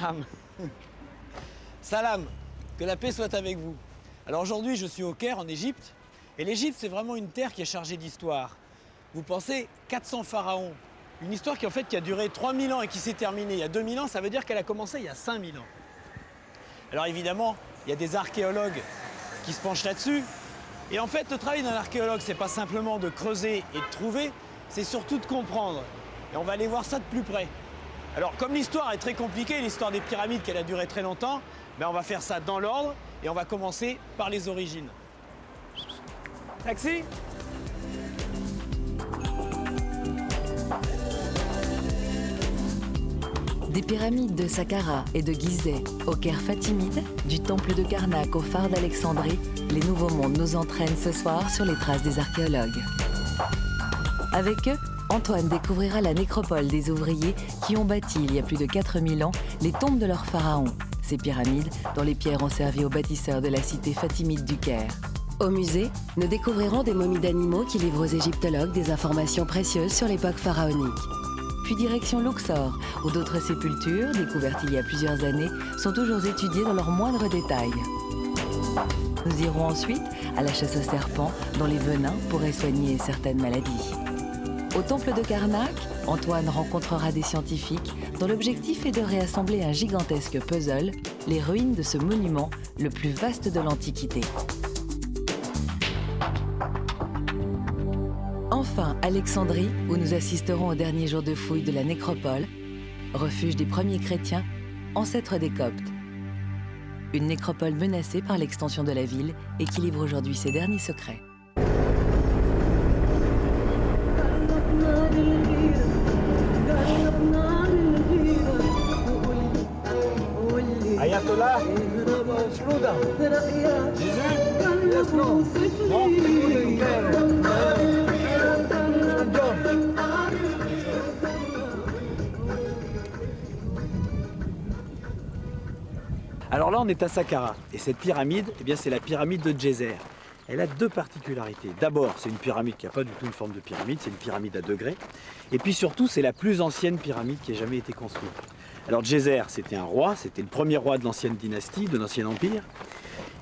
Salam. Salam, que la paix soit avec vous. Alors aujourd'hui, je suis au Caire, en Égypte. Et l'Égypte, c'est vraiment une terre qui est chargée d'histoire. Vous pensez 400 pharaons. Une histoire qui a duré 3000 ans et qui s'est terminée il y a 2000 ans, ça veut dire qu'elle a commencé il y a 5000 ans. Alors évidemment, il y a des archéologues qui se penchent là-dessus. Et en fait, le travail d'un archéologue, c'est pas simplement de creuser et de trouver, c'est surtout de comprendre. Et on va aller voir ça de plus près. Alors, comme l'histoire est très compliquée, l'histoire des pyramides, qu'elle a duré très longtemps, ben on va faire ça dans l'ordre et on va commencer par les origines. Taxi ? Des pyramides de Saqqara et de Gizeh au Caire fatimide, du temple de Karnak au phare d'Alexandrie, les Nouveaux Mondes nous entraînent ce soir sur les traces des archéologues. Avec eux, Antoine découvrira la nécropole des ouvriers qui ont bâti il y a plus de 4000 ans les tombes de leurs pharaons, ces pyramides dont les pierres ont servi aux bâtisseurs de la cité fatimide du Caire. Au musée, nous découvrirons des momies d'animaux qui livrent aux égyptologues des informations précieuses sur l'époque pharaonique. Puis direction Luxor, où d'autres sépultures, découvertes il y a plusieurs années, sont toujours étudiées dans leurs moindres détails. Nous irons ensuite à la chasse aux serpents, dont les venins pourraient soigner certaines maladies. Au temple de Karnak, Antoine rencontrera des scientifiques dont l'objectif est de réassembler un gigantesque puzzle, les ruines de ce monument le plus vaste de l'Antiquité. Enfin, Alexandrie, où nous assisterons au dernier jour de fouille de la nécropole, refuge des premiers chrétiens, ancêtres des Coptes. Une nécropole menacée par l'extension de la ville et qui livre aujourd'hui ses derniers secrets. Ayatollah, Shlouda, Jésus, non, Alors là, on est à Saqqara, et cette pyramide, eh bien, c'est la pyramide de Djéser. Elle a deux particularités. D'abord, c'est une pyramide qui n'a pas du tout une forme de pyramide, c'est une pyramide à degrés. Et puis surtout, c'est la plus ancienne pyramide qui ait jamais été construite. Alors Djéser, c'était un roi, c'était le premier roi de l'ancienne dynastie, de l'ancien empire.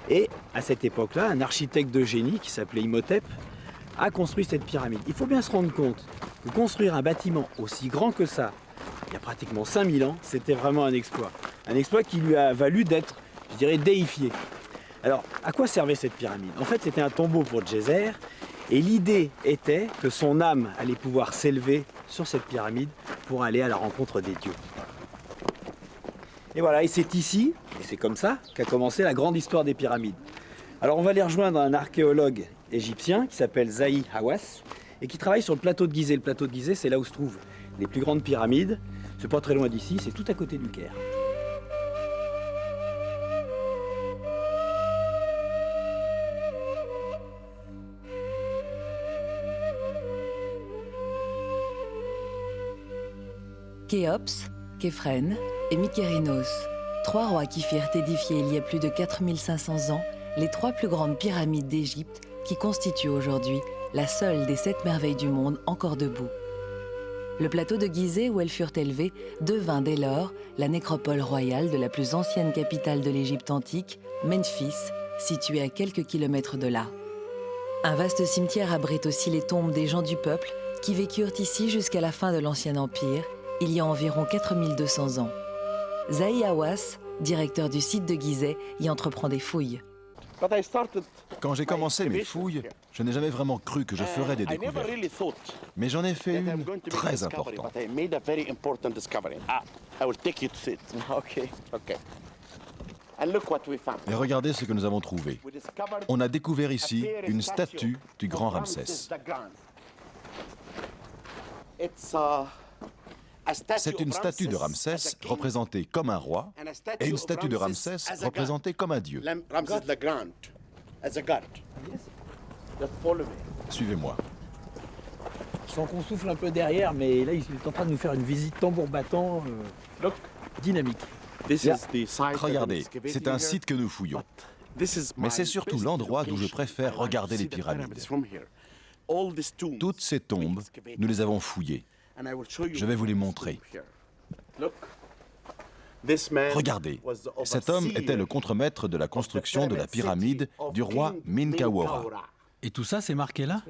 Et à cette époque-là, un architecte de génie qui s'appelait Imhotep a construit cette pyramide. Il faut bien se rendre compte que construire un bâtiment aussi grand que ça, il y a pratiquement 5000 ans, c'était vraiment un exploit. Un exploit qui lui a valu d'être, je dirais, déifié. Alors, à quoi servait cette pyramide? En fait, c'était un tombeau pour Djéser, et l'idée était que son âme allait pouvoir s'élever sur cette pyramide pour aller à la rencontre des dieux. Et voilà, et c'est ici, et c'est comme ça, qu'a commencé la grande histoire des pyramides. Alors on va aller rejoindre un archéologue égyptien qui s'appelle Zahi Hawass, et qui travaille sur le plateau de Gizeh. Le plateau de Gizeh, c'est là où se trouvent les plus grandes pyramides. C'est pas très loin d'ici, c'est tout à côté du Caire. Khéops, Képhren et Mykérinos, trois rois qui firent édifier il y a plus de 4500 ans les trois plus grandes pyramides d'Égypte qui constituent aujourd'hui la seule des 7 merveilles du monde encore debout. Le plateau de Gizeh où elles furent élevées devint dès lors la nécropole royale de la plus ancienne capitale de l'Égypte antique, Memphis, située à quelques kilomètres de là. Un vaste cimetière abrite aussi les tombes des gens du peuple qui vécurent ici jusqu'à la fin de l'Ancien Empire, il y a environ 4200 ans. Zahi Hawass, directeur du site de Gizeh, y entreprend des fouilles. Quand j'ai commencé mes fouilles, je n'ai jamais vraiment cru que je ferais des découvertes. Mais j'en ai fait une très importante. Et regardez ce que nous avons trouvé. On a découvert ici une statue du grand Ramsès. C'est une statue de Ramsès représentée comme un roi et une statue de Ramsès représentée comme un dieu. Suivez-moi. Je sens qu'on souffle un peu derrière, mais là, il est en train de nous faire une visite tambour battant dynamique. Regardez, c'est un site que nous fouillons. Mais c'est surtout l'endroit d'où je préfère regarder les pyramides. Toutes ces tombes, nous les avons fouillées. Je vais vous les montrer. Regardez, cet homme était le contremaître de la construction de la pyramide du roi Minkawora. Et tout ça, c'est marqué là?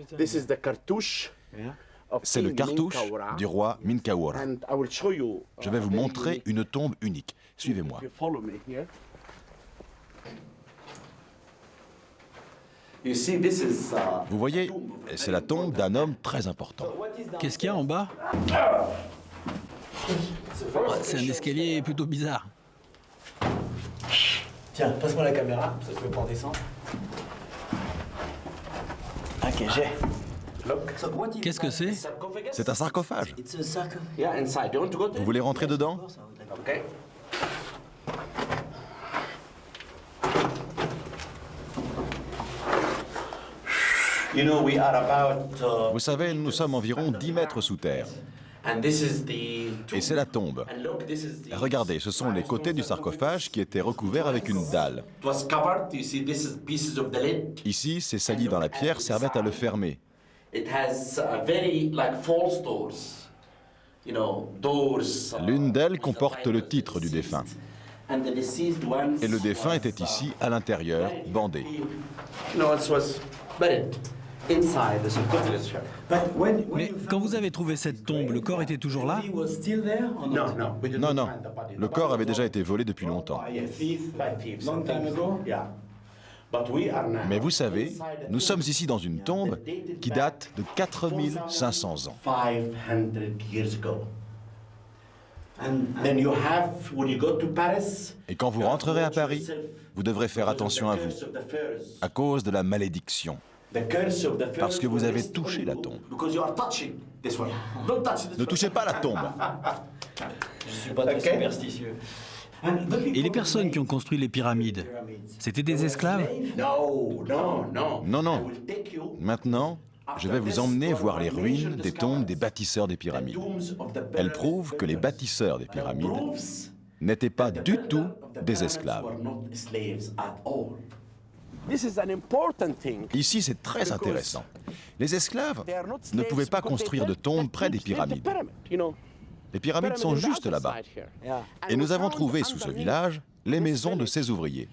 C'est le cartouche du roi Minkawora. Je vais vous montrer une tombe unique. Suivez-moi. Vous voyez, c'est la tombe d'un homme très important. Qu'est-ce qu'il y a en bas? C'est un escalier plutôt bizarre. Tiens, passe-moi la caméra, ça te fait pas descendre. Ok, j'ai. Qu'est-ce que c'est? C'est un sarcophage. Vous voulez rentrer dedans? Vous savez, nous sommes environ 10 mètres sous terre. Et c'est la tombe. Regardez, ce sont les côtés du sarcophage qui étaient recouverts avec une dalle. Ici, ces saillies dans la pierre servaient à le fermer. L'une d'elles comporte le titre du défunt. Et le défunt était ici, à l'intérieur, bandé. Mais quand vous avez trouvé cette tombe, le corps était toujours là? Non, non. Le corps avait déjà été volé depuis longtemps. Mais vous savez, nous sommes ici dans une tombe qui date de 4500 ans. Et quand vous rentrerez à Paris, vous devrez faire attention à vous, à cause de la malédiction. Parce que vous avez touché la tombe. Ne touchez pas la tombe. Je suis pas très superstitieux. Et les personnes qui ont construit les pyramides, c'était des esclaves? Non, non. Maintenant, je vais vous emmener voir les ruines des tombes des bâtisseurs des pyramides. Elles prouvent que les bâtisseurs des pyramides n'étaient pas du tout des esclaves. Ici, c'est très intéressant. Les esclaves ne pouvaient pas construire de tombes près des pyramides. Les pyramides sont juste là-bas. Et nous avons trouvé sous ce village les maisons de ces ouvriers.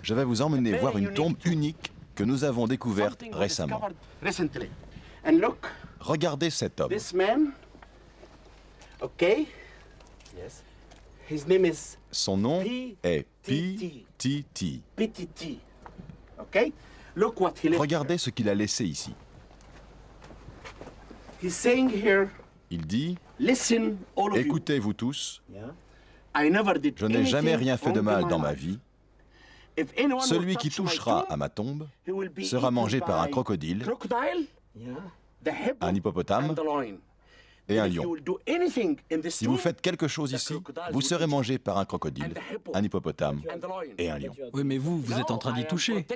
Je vais vous emmener voir une tombe unique que nous avons découverte récemment. Regardez cet homme. Son nom est Pi-Ti-Ti. Regardez ce qu'il a laissé ici. Il dit, écoutez vous tous, je n'ai jamais rien fait de mal dans ma vie. Celui qui touchera à ma tombe sera mangé par un crocodile, un hippopotame et un lion. Si vous faites quelque chose ici, vous serez mangé par un crocodile, un hippopotame et un lion. Oui, mais vous êtes en train d'y toucher.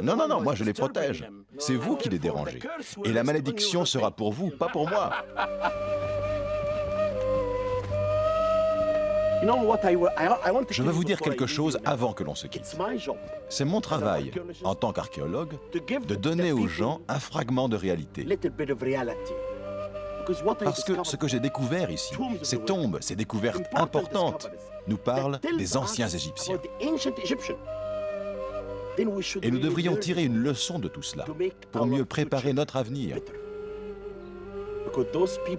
Non, non, non, moi je les protège. C'est vous qui les dérangez. Et la malédiction sera pour vous, pas pour moi. Je veux vous dire quelque chose avant que l'on se quitte. C'est mon travail, en tant qu'archéologue, de donner aux gens un fragment de réalité. Parce que ce que j'ai découvert ici, ces tombes, ces découvertes importantes, nous parlent des anciens Égyptiens. Et nous devrions tirer une leçon de tout cela pour mieux préparer notre avenir.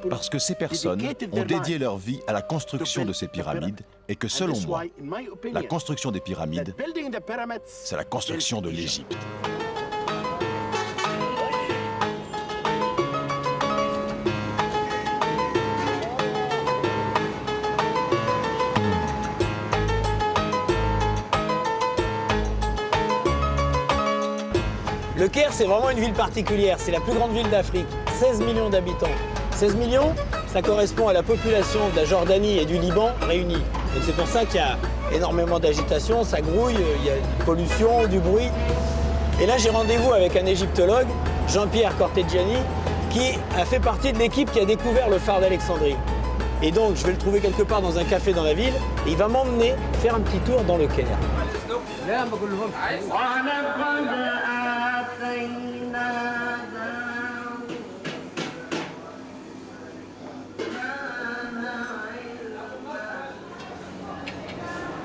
Parce que ces personnes ont dédié leur vie à la construction de ces pyramides et que selon moi, la construction des pyramides, c'est la construction de l'Égypte. Le Caire, c'est vraiment une ville particulière. C'est la plus grande ville d'Afrique. 16 millions d'habitants. 16 millions, ça correspond à la population de la Jordanie et du Liban réunis. Donc c'est pour ça qu'il y a énormément d'agitation, ça grouille, il y a de pollution, du bruit. Et là, j'ai rendez-vous avec un égyptologue, Jean-Pierre Corteggiani, qui a fait partie de l'équipe qui a découvert le phare d'Alexandrie. Et donc, je vais le trouver quelque part dans un café dans la ville, et il va m'emmener faire un petit tour dans le Caire.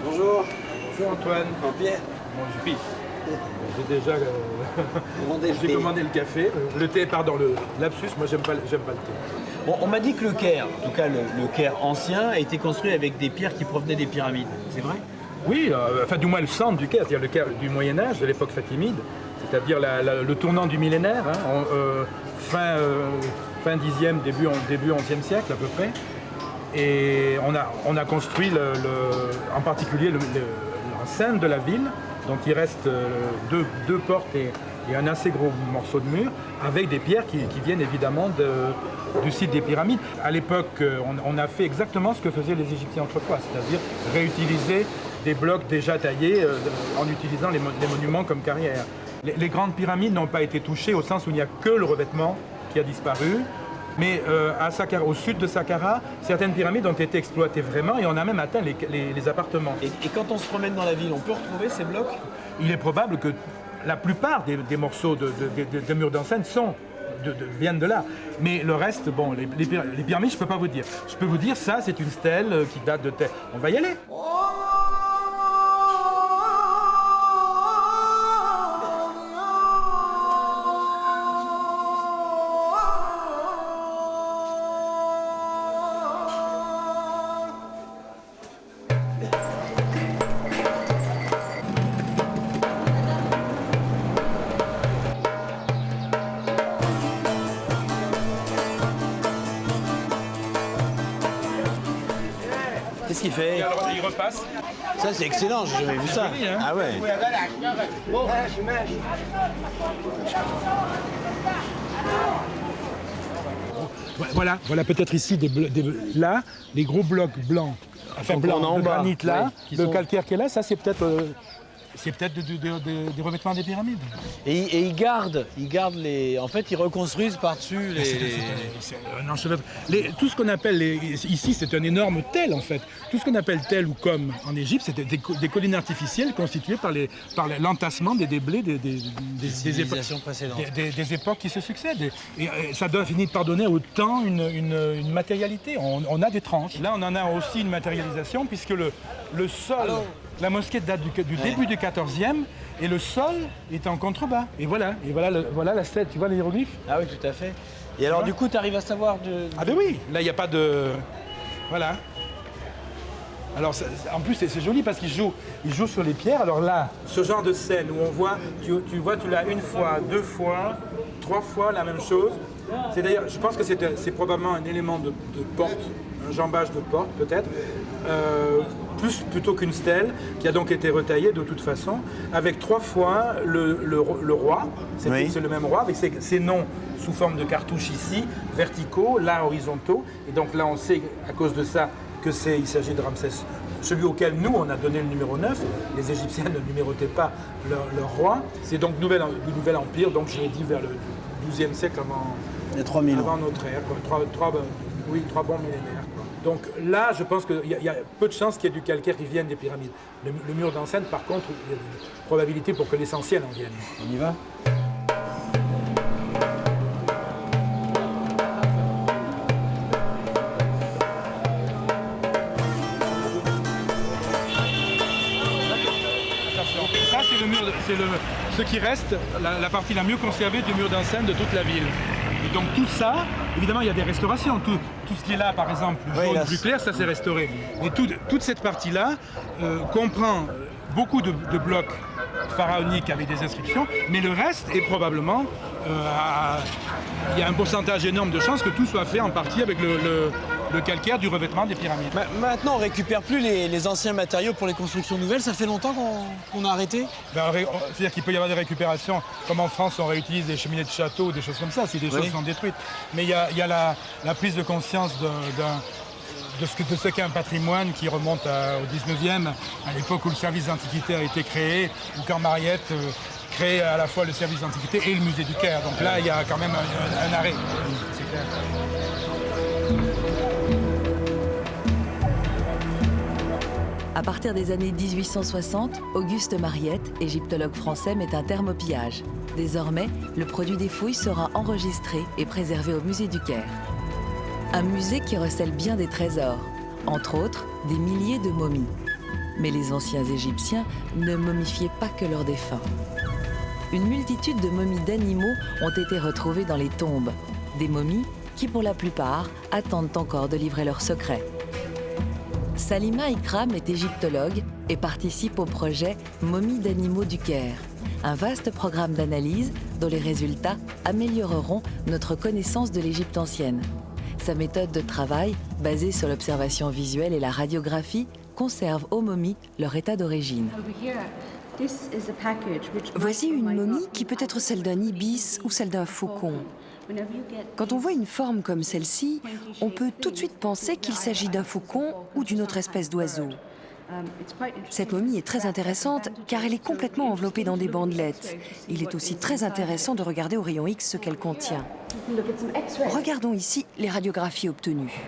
Bonjour. Bonjour Antoine. Jean-Pierre. Oui. J'ai déjà j'ai commandé le café, le thé, pardon, le lapsus, moi j'aime pas le thé. Bon, on m'a dit que le Caire, en tout cas le Caire ancien, a été construit avec des pierres qui provenaient des pyramides. C'est vrai? Oui, enfin du moins le centre du Caire, c'est-à-dire le Caire du Moyen-Âge, de l'époque fatimide, c'est-à-dire le tournant du millénaire, hein, fin 10e, début 11e siècle à peu près. Et on a construit en particulier l'enceinte de la ville, dont il reste deux portes et un assez gros morceau de mur, avec des pierres qui viennent évidemment du site des pyramides. À l'époque, on a fait exactement ce que faisaient les Égyptiens autrefois, c'est-à-dire réutiliser des blocs déjà taillés en utilisant les monuments comme carrière. Les grandes pyramides n'ont pas été touchées au sens où il n'y a que le revêtement qui a disparu. Mais à Saqqara, au sud de Saqqara, certaines pyramides ont été exploitées vraiment et on a même atteint les appartements. Et quand on se promène dans la ville, on peut retrouver ces blocs? Il est probable que la plupart des morceaux de murs d'enceinte viennent de là. Mais le reste, bon, les pyramides, je ne peux pas vous dire. Je peux vous dire, ça, c'est une stèle qui date de... On va y aller. Qu'est-ce qu'il fait? Alors, il repasse. Ça, c'est excellent, j'ai jamais vu ça. Joli, hein? Ah ouais. Voilà peut-être ici là, les gros blocs blancs, enfin blancs de granit là, le calcaire qui est là, ça c'est peut-être des revêtements des pyramides. Et ils gardent les... En fait, ils reconstruisent par-dessus les... C'est un enchevêtrement. Tout ce qu'on appelle, ici c'est un énorme tel en fait, tout ce qu'on appelle tel ou comme en Égypte, c'était des collines artificielles constituées par l'entassement des déblais des civilisations précédentes. Des époques qui se succèdent. Et ça doit finir par donner au temps une matérialité. On a des tranches. Là on en a aussi une matérialisation puisque le sol... La mosquée date du début du 14e et le sol est en contrebas. Et voilà la stèle, tu vois les hiéroglyphes? Ah oui, tout à fait. Et alors du coup, tu arrives à savoir Ah ben oui, là il n'y a pas de... Voilà. Alors en plus c'est joli parce qu'il joue sur les pierres. Alors là, ce genre de scène où on voit, tu l'as une fois, deux fois, trois fois la même chose. C'est d'ailleurs, je pense que c'est probablement un élément de porte, un jambage de porte peut-être. Plutôt qu'une stèle, qui a donc été retaillée de toute façon, avec trois fois le roi, c'est le même roi, avec ses noms sous forme de cartouches ici, verticaux, là horizontaux, et donc là on sait à cause de ça qu'il s'agit de Ramsès, celui auquel nous on a donné le numéro 9, les Égyptiens ne numérotaient pas leur roi, c'est donc du Nouvel Empire, donc j'ai dit vers le 12e siècle avant notre ère, trois bons millénaires. Donc là, je pense qu'il y a peu de chances qu'il y ait du calcaire qui vienne des pyramides. Le mur d'enceinte, par contre, il y a des probabilités pour que l'essentiel en vienne. On y va? Attention, ça c'est ce qui reste, la partie la mieux conservée du mur d'enceinte de toute la ville. Et donc tout ça, évidemment il y a des restaurations, tout ce qui est là par exemple, le jaune plus clair, ça s'est restauré. Et toute cette partie-là comprend beaucoup de blocs pharaoniques avec des inscriptions, mais le reste est probablement, il y a un pourcentage énorme de chances que tout soit fait en partie avec le calcaire du revêtement des pyramides. Maintenant, on récupère plus les anciens matériaux pour les constructions nouvelles. Ça fait longtemps qu'on a arrêté. C'est-à-dire qu'il peut y avoir des récupérations, comme en France, on réutilise des cheminées de château ou des choses comme ça, si des choses sont détruites. Mais il y a la prise de conscience de ce qu'est un patrimoine qui remonte au 19e, à l'époque où le service d'antiquité a été créé, ou quand Mariette crée à la fois le service d'antiquité et le musée du Caire. Donc là, il y a quand même un arrêt. C'est clair. À partir des années 1860, Auguste Mariette, égyptologue français, met un terme au pillage. Désormais, le produit des fouilles sera enregistré et préservé au musée du Caire. Un musée qui recèle bien des trésors, entre autres des milliers de momies. Mais les anciens Égyptiens ne momifiaient pas que leurs défunts. Une multitude de momies d'animaux ont été retrouvées dans les tombes. Des momies qui, pour la plupart, attendent encore de livrer leurs secrets. Salima Ikram est égyptologue et participe au projet Momies d'animaux du Caire, un vaste programme d'analyse dont les résultats amélioreront notre connaissance de l'Égypte ancienne. Sa méthode de travail, basée sur l'observation visuelle et la radiographie, conserve aux momies leur état d'origine. Voici une momie qui peut être celle d'un ibis ou celle d'un faucon. Quand on voit une forme comme celle-ci, on peut tout de suite penser qu'il s'agit d'un faucon ou d'une autre espèce d'oiseau. Cette momie est très intéressante car elle est complètement enveloppée dans des bandelettes. Il est aussi très intéressant de regarder au rayon X ce qu'elle contient. Regardons ici les radiographies obtenues.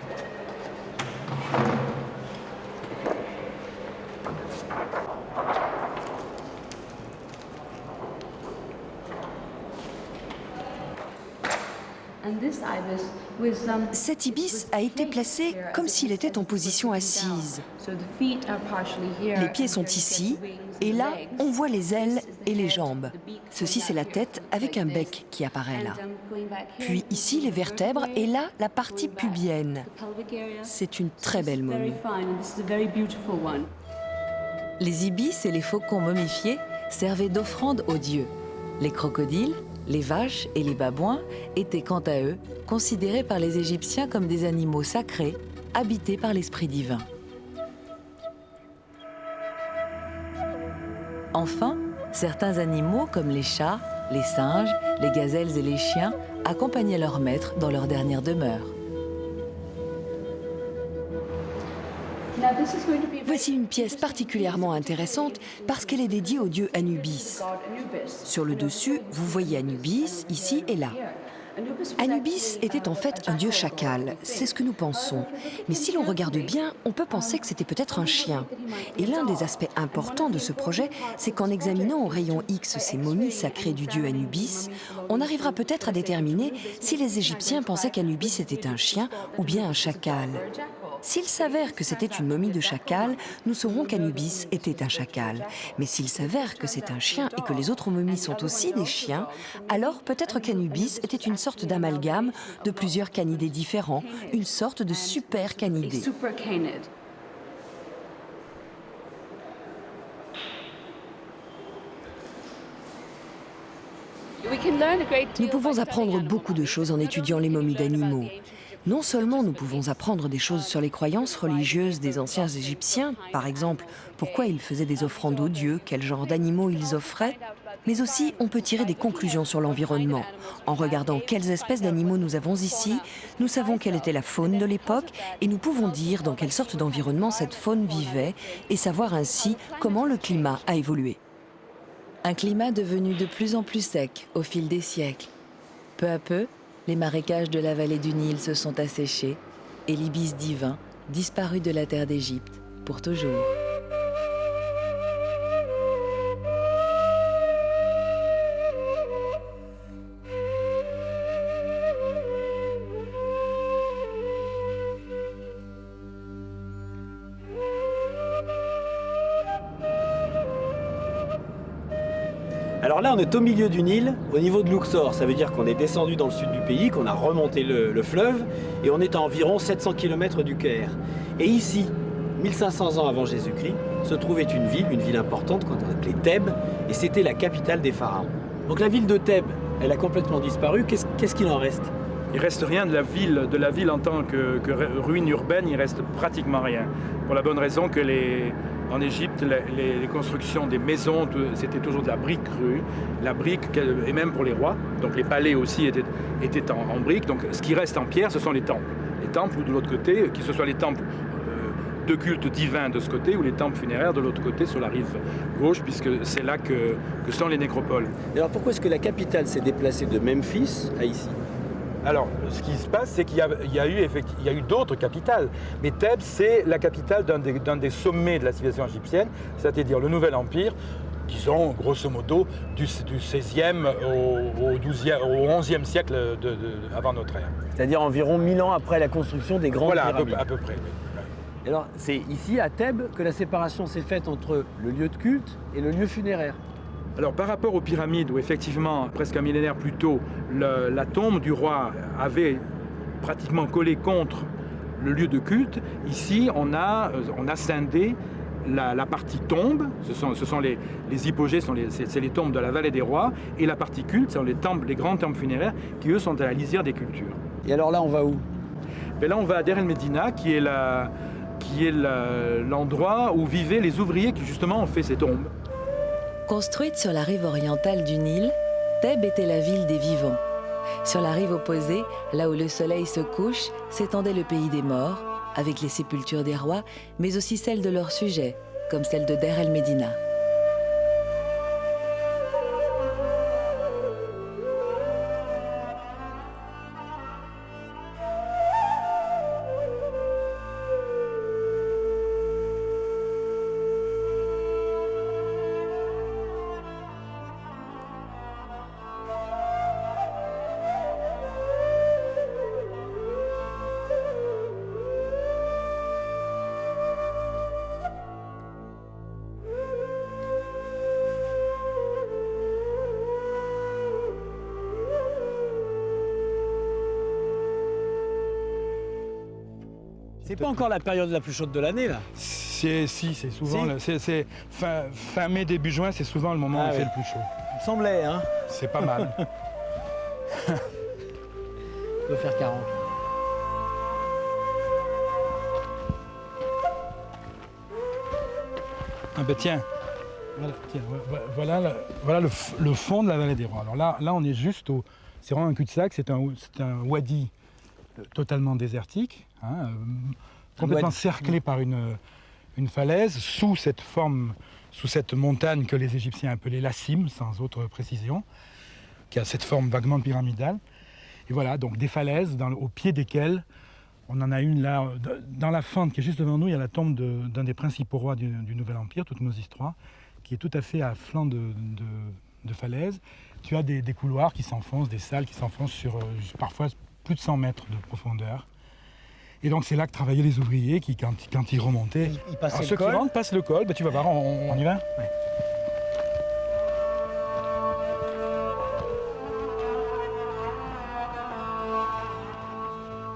Cet ibis a été placé comme s'il était en position assise. Les pieds sont ici, et là, on voit les ailes et les jambes. Ceci, c'est la tête avec un bec qui apparaît là. Puis ici, les vertèbres, et là, la partie pubienne. C'est une très belle momie. Les ibis et les faucons momifiés servaient d'offrande aux dieux. Les crocodiles, les vaches et les babouins étaient quant à eux considérés par les Égyptiens comme des animaux sacrés, habités par l'esprit divin. Enfin, certains animaux comme les chats, les singes, les gazelles et les chiens accompagnaient leurs maîtres dans leur dernière demeure. Voici une pièce particulièrement intéressante parce qu'elle est dédiée au dieu Anubis. Sur le dessus, vous voyez Anubis, ici et là. Anubis était en fait un dieu chacal, c'est ce que nous pensons. Mais si l'on regarde bien, on peut penser que c'était peut-être un chien. Et l'un des aspects importants de ce projet, c'est qu'en examinant au rayon X ces momies sacrées du dieu Anubis, on arrivera peut-être à déterminer si les Égyptiens pensaient qu'Anubis était un chien ou bien un chacal. S'il s'avère que c'était une momie de chacal, nous saurons qu'Anubis était un chacal. Mais s'il s'avère que c'est un chien et que les autres momies sont aussi des chiens, alors peut-être qu'Anubis était une sorte d'amalgame de plusieurs canidés différents, une sorte de super canidé. Nous pouvons apprendre beaucoup de choses en étudiant les momies d'animaux. Non seulement nous pouvons apprendre des choses sur les croyances religieuses des anciens Égyptiens, par exemple, pourquoi ils faisaient des offrandes aux dieux, quel genre d'animaux ils offraient, mais aussi on peut tirer des conclusions sur l'environnement. En regardant quelles espèces d'animaux nous avons ici, nous savons quelle était la faune de l'époque et nous pouvons dire dans quelle sorte d'environnement cette faune vivait et savoir ainsi comment le climat a évolué. Un climat devenu de plus en plus sec au fil des siècles. Peu à peu, les marécages de la vallée du Nil se sont asséchés et l'ibis divin disparut de la terre d'Égypte pour toujours. Alors là, on est au milieu du Nil, au niveau de Luxor. Ça veut dire qu'on est descendu dans le sud du pays, qu'on a remonté le fleuve, et on est à environ 700 km du Caire. Et ici, 1500 ans avant Jésus-Christ, se trouvait une ville importante qu'on appelait Thèbes, et c'était la capitale des pharaons. Donc la ville de Thèbes, elle a complètement disparu. Qu'est-ce qu'il en reste? il reste rien de la ville en tant que ruine urbaine, il reste pratiquement rien. Pour la bonne raison que en Égypte, les constructions des maisons, c'était toujours de la brique crue, la brique, et même pour les rois, donc les palais aussi étaient en brique. Donc ce qui reste en pierre, ce sont les temples. Les temples ou de l'autre côté, que ce soit les temples de culte divin de ce côté ou les temples funéraires de l'autre côté sur la rive gauche, puisque c'est là que sont les nécropoles. Et alors pourquoi est-ce que la capitale s'est déplacée de Memphis à ici? Alors, ce qui se passe, c'est qu'il y a eu d'autres capitales. Mais Thèbes, c'est la capitale d'un des sommets de la civilisation égyptienne, c'est-à-dire le Nouvel Empire, disons, grosso modo, du XVIe au XIe siècle avant notre ère. C'est-à-dire environ 1000 ans après la construction des grandes pyramides. Voilà, à peu près. Oui. Et alors, c'est ici, à Thèbes, que la séparation s'est faite entre le lieu de culte et le lieu funéraire. Alors par rapport aux pyramides, où effectivement, presque un millénaire plus tôt, la tombe du roi avait pratiquement collé contre le lieu de culte, ici on a scindé la partie tombe, ce sont les hypogées, c'est les tombes de la vallée des rois, et la partie culte, ce sont les grands temples funéraires qui eux sont à la lisière des cultures. Et alors là, on va où? Et là on va à Der el-Medina, qui est l'endroit où vivaient les ouvriers qui justement ont fait ces tombes. Construite sur la rive orientale du Nil, Thèbes était la ville des vivants. Sur la rive opposée, là où le soleil se couche, s'étendait le pays des morts, avec les sépultures des rois, mais aussi celles de leurs sujets, comme celle de Der el-Medina. C'est pas encore la période la plus chaude de l'année, là? C'est souvent... C'est fin mai, début juin, c'est souvent le moment où il fait le plus chaud. Il me semblait, hein? C'est pas mal. Il doit faire 40. Ah ben tiens, voilà le fond de la vallée des rois. Alors là on est juste au... C'est vraiment un cul-de-sac, c'est un wadi totalement désertique, complètement cerclé par une falaise, sous cette montagne que les Égyptiens appelaient la cime, sans autre précision, qui a cette forme vaguement pyramidale. Et voilà, donc des falaises au pied desquelles, on en a une là, dans la fente qui est juste devant nous, il y a la tombe d'un des principaux rois du Nouvel Empire, Toutmose III, qui est tout à fait à flanc de falaise. Tu as des couloirs qui s'enfoncent, des salles qui s'enfoncent sur parfois plus de 100 mètres de profondeur. Et donc c'est là que travaillaient les ouvriers qui, quand ils remontaient, ils passaient ceux qui rentrent passent le col. Ben, tu vas voir, on y va. Ouais.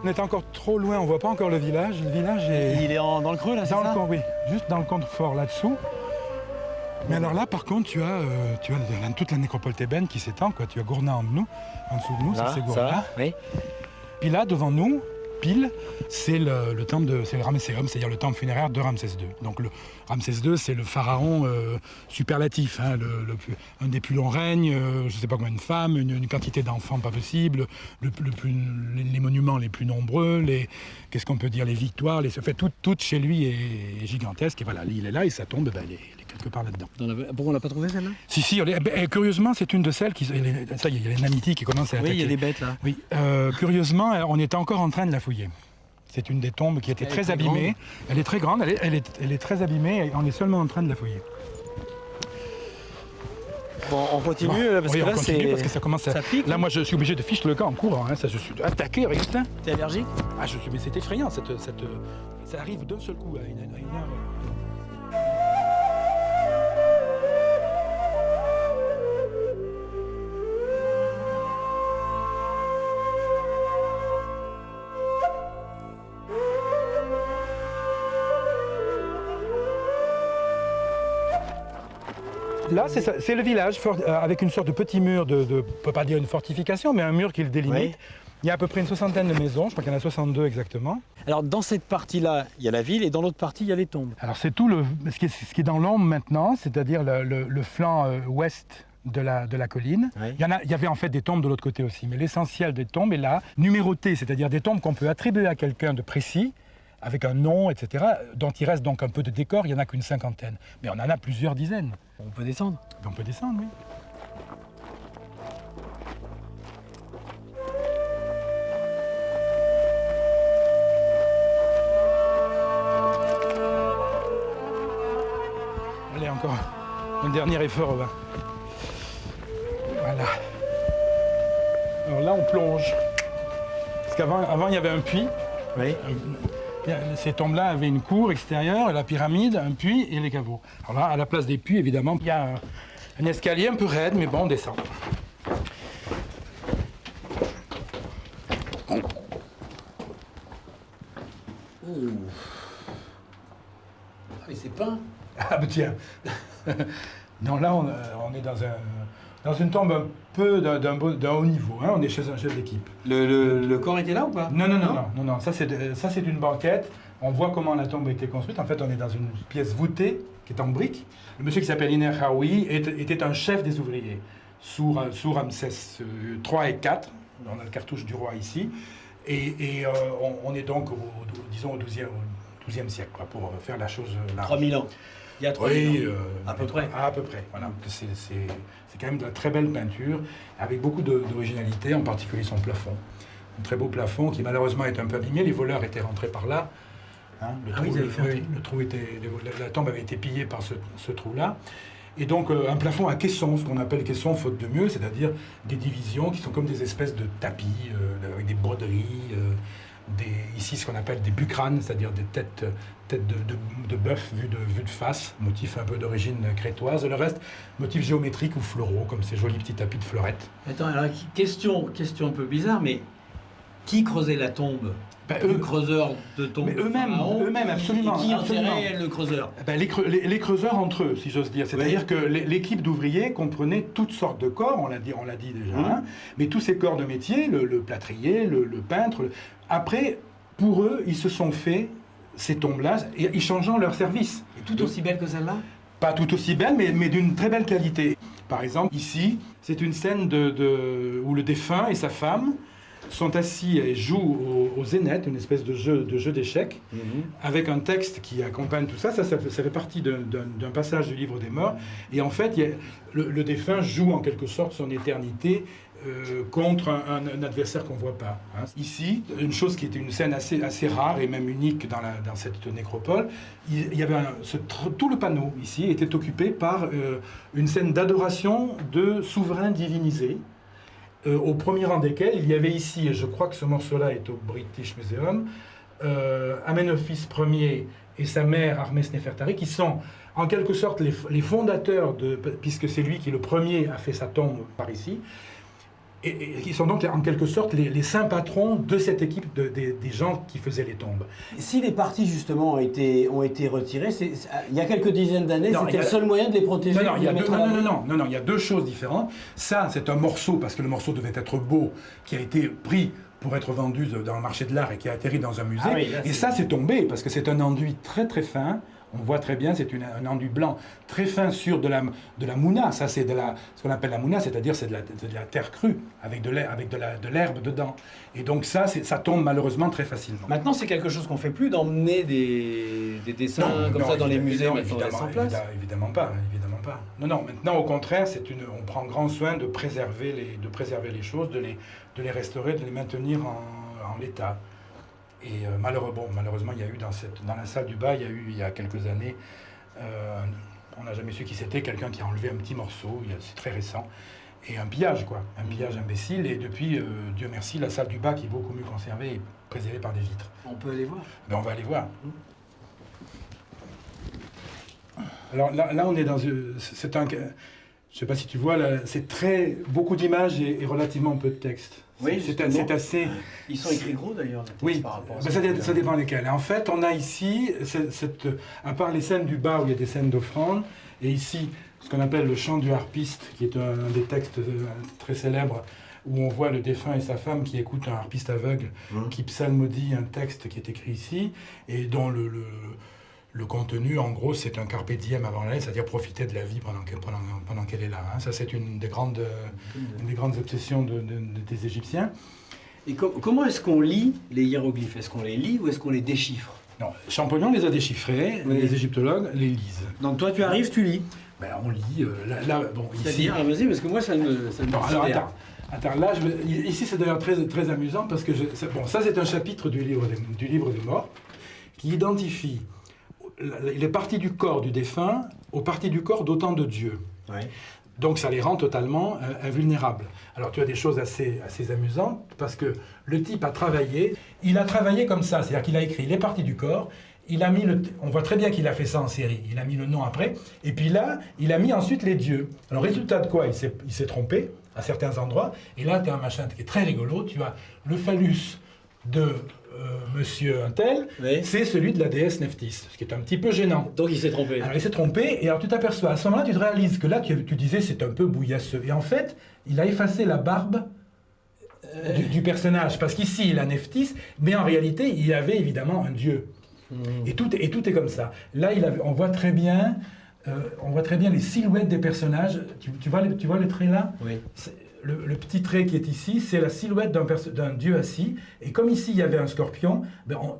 On est encore trop loin, on voit pas encore le village. Le village est... Il est dans le creux, là, c'est dans ça? le oui, juste dans le contrefort là-dessous. Mais alors là, par contre, tu as toute la nécropole thébaine qui s'étend, quoi. Tu as Gourna en dessous de nous, ça c'est Gourna. Oui. Puis là, devant nous, pile, c'est le temple c'est le Ramesséum, c'est-à-dire le temple funéraire de Ramsès II. Donc le Ramsès II, c'est le pharaon superlatif, un des plus longs règnes, je ne sais pas combien de femmes, une quantité d'enfants pas possible, les monuments les plus nombreux, qu'est-ce qu'on peut dire, les victoires, tout chez lui est gigantesque. Et voilà, il est là et sa tombe, elle est quelque part là-dedans. Pourquoi on l'a pas trouvé celle-là? Si, curieusement, c'est une de celles qui... Ça y est, il y a les namitis qui commencent à attaquer. Oui, il y a des bêtes là. Oui, curieusement, on était encore en train de la fouiller. C'est une des tombes qui était très abîmée. Elle est très grande, elle est très abîmée et on est seulement en train de la fouiller. Bon, on continue parce que là, parce que ça commence à... Ça pique. Là, moi, je suis obligé de ficher le camp en courant. Ça, je suis attaqué, regarde ça. T'es allergique? Ah, mais c'est effrayant. Ça arrive d'un seul coup à une heure. Là, c'est le village, avec une sorte de petit mur, on ne peut pas dire une fortification, mais un mur qui le délimite. Oui. Il y a à peu près une soixantaine de maisons, je crois qu'il y en a 62 exactement. Alors dans cette partie-là, il y a la ville et dans l'autre partie, il y a les tombes. Alors c'est tout ce qui est dans l'ombre maintenant, c'est-à-dire le flanc ouest de la colline. Oui. Il y avait en fait des tombes de l'autre côté aussi, mais l'essentiel des tombes est là, numérotées, c'est-à-dire des tombes qu'on peut attribuer à quelqu'un de précis, avec un nom, etc., dont il reste donc un peu de décor, il n'y en a qu'une cinquantaine. Mais on en a plusieurs dizaines. On peut descendre. On peut descendre, oui. Allez, encore un dernier effort, Robin. Voilà. Alors là, on plonge. Parce qu'avant, il y avait un puits. Oui. Ces tombes-là avaient une cour extérieure, la pyramide, un puits et les caveaux. Alors là, à la place des puits, évidemment, il y a un escalier un peu raide, mais bon, on descend. Ah mais c'est peint. Ah bah tiens. Non, là, on est dans une tombe un peu d'un haut niveau. Hein. On est chez un chef d'équipe. Le corps était là ou pas? Non. Ça, c'est une banquette. On voit comment la tombe a été construite. En fait, on est dans une pièce voûtée qui est en briques. Le monsieur qui s'appelle Iner Haoui était un chef des ouvriers sous Ramsès III et IV. On a le cartouche du roi ici. Et on est donc, disons, au XIIe siècle, quoi, pour faire la chose large. 3000 ans. Il y a 3000 ans. À peu près. À peu près, voilà. C'est quand même de la très belle peinture, avec beaucoup d'originalité, en particulier son plafond. Un très beau plafond qui malheureusement est un peu abîmé. Les voleurs étaient rentrés par là. Hein, la tombe avait été pillée par ce trou-là. Et donc un plafond à caisson, ce qu'on appelle caisson faute de mieux, c'est-à-dire des divisions qui sont comme des espèces de tapis, avec des broderies, ici ce qu'on appelle des bucranes, c'est-à-dire des têtes de bœuf vues de face, motif un peu d'origine crétoise, et le reste, motif géométrique ou floraux, comme ces jolis petits tapis de fleurettes. Attends, alors question un peu bizarre, mais qui creusait la tombe? Le creuseur de tombe. Mais eux-mêmes, absolument. Et qui enterrait le creuseur? Les creuseurs entre eux, si j'ose dire. C'est-à-dire que l'équipe d'ouvriers comprenait toutes sortes de corps, on l'a dit déjà, hein, mais tous ces corps de métier, le plâtrier, le peintre. Après, pour eux, ils se sont fait ces tombes-là, y changeant leur service. Et tout aussi belle que celle-là? Pas tout aussi belle, mais d'une très belle qualité. Par exemple, ici, c'est une scène où le défunt et sa femme sont assis et jouent au zénith, une espèce de jeu d'échecs, avec un texte qui accompagne tout ça. Ça fait partie d'un passage du livre des morts. Et en fait, le défunt joue en quelque sorte son éternité contre un adversaire qu'on ne voit pas. Hein. Ici, une chose qui était une scène assez rare et même unique dans cette nécropole, il y avait tout le panneau ici était occupé par une scène d'adoration de souverains divinisés, au premier rang desquels il y avait ici, et je crois que ce morceau-là est au British Museum, Amenophis Ier et sa mère Armès Néfertari, qui sont en quelque sorte les fondateurs, puisque c'est lui qui le premier a fait sa tombe par ici, et qui sont donc en quelque sorte les saints patrons de cette équipe des gens qui faisaient les tombes. Si les parties justement ont été retirées, il y a quelques dizaines d'années, c'était le seul moyen de les protéger. Non, il y a deux choses différentes. Ça, c'est un morceau, parce que le morceau devait être beau, qui a été pris pour être vendu dans le marché de l'art et qui a atterri dans un musée. Ah oui, et ça, c'est tombé, parce que c'est un enduit très très fin. On voit très bien, c'est un enduit blanc très fin sur de la mouna. Ça, c'est ce qu'on appelle la mouna, c'est-à-dire c'est de la terre crue, avec de l'herbe dedans. Et donc ça tombe malheureusement très facilement. Maintenant, c'est quelque chose qu'on ne fait plus, d'emmener des dessins ça dans les musées. Évidemment pas. Non, maintenant, au contraire, on prend grand soin de préserver les choses, de les restaurer, de les maintenir en l'état. Et malheureusement, il y a eu dans la salle du bas, il y a quelques années, on n'a jamais su qui c'était, quelqu'un qui a enlevé un petit morceau, c'est très récent, et un pillage imbécile. Et depuis, Dieu merci, la salle du bas, qui est beaucoup mieux conservée, est préservée par des vitres. On peut aller voir. On va aller voir. Alors là, on est dans... C'est un... Je ne sais pas si tu vois, là, c'est beaucoup d'images et relativement peu de texte. Oui, c'est assez... Ils sont écrits gros d'ailleurs, oui, par rapport à ça dépend lesquels. En fait, on a ici, à part les scènes du bas où il y a des scènes d'offrande, et ici, ce qu'on appelle le chant du harpiste, qui est un des textes très célèbres où on voit le défunt et sa femme qui écoutent un harpiste aveugle qui psalmodie un texte qui est écrit ici et dont le contenu, en gros, c'est un carpe diem avant l'aide, c'est-à-dire profiter de la vie pendant qu'elle est là. Hein. Ça, c'est une des grandes obsessions des Égyptiens. Et comment est-ce qu'on lit les hiéroglyphes? Est-ce qu'on les lit ou est-ce qu'on les déchiffre? Non, Champollion les a déchiffrés, Oui. les égyptologues les lisent. Donc toi, tu arrives, tu lis. Ben, on lit, bon, ici... C'est-à-dire, vas-y, parce que moi, ça me Non, alors sidère. attends, là, ici c'est d'ailleurs très, très amusant parce que, ça c'est un chapitre du livre des morts qui identifie les parties du corps du défunt aux parties du corps d'autant de dieux. Ouais. Donc ça les rend totalement invulnérables. Alors tu as des choses assez amusantes parce que le type a travaillé comme ça, c'est-à-dire qu'il a écrit les parties du corps, il a mis on voit très bien qu'il a fait ça en série, il a mis le nom après, et puis là, il a mis ensuite les dieux. Alors résultat de quoi? Il s'est trompé à certains endroits, et là tu as un machin qui est très rigolo, tu as le phallus de monsieur Untel, Oui. c'est celui de la déesse Nephthys, ce qui est un petit peu gênant. Donc il s'est trompé. Alors il s'est trompé, et alors tu t'aperçois, à ce moment-là, tu te réalises que là, tu disais, c'est un peu bouillasseux. Et en fait, il a effacé la barbe du personnage, parce qu'ici, il a Nephthys, mais en réalité, il y avait évidemment un dieu. Et tout est comme ça. Là, on voit très bien les silhouettes des personnages. Tu vois les traits là? Oui. Le petit trait qui est ici, c'est la silhouette d'un dieu assis. Et comme ici, il y avait un scorpion,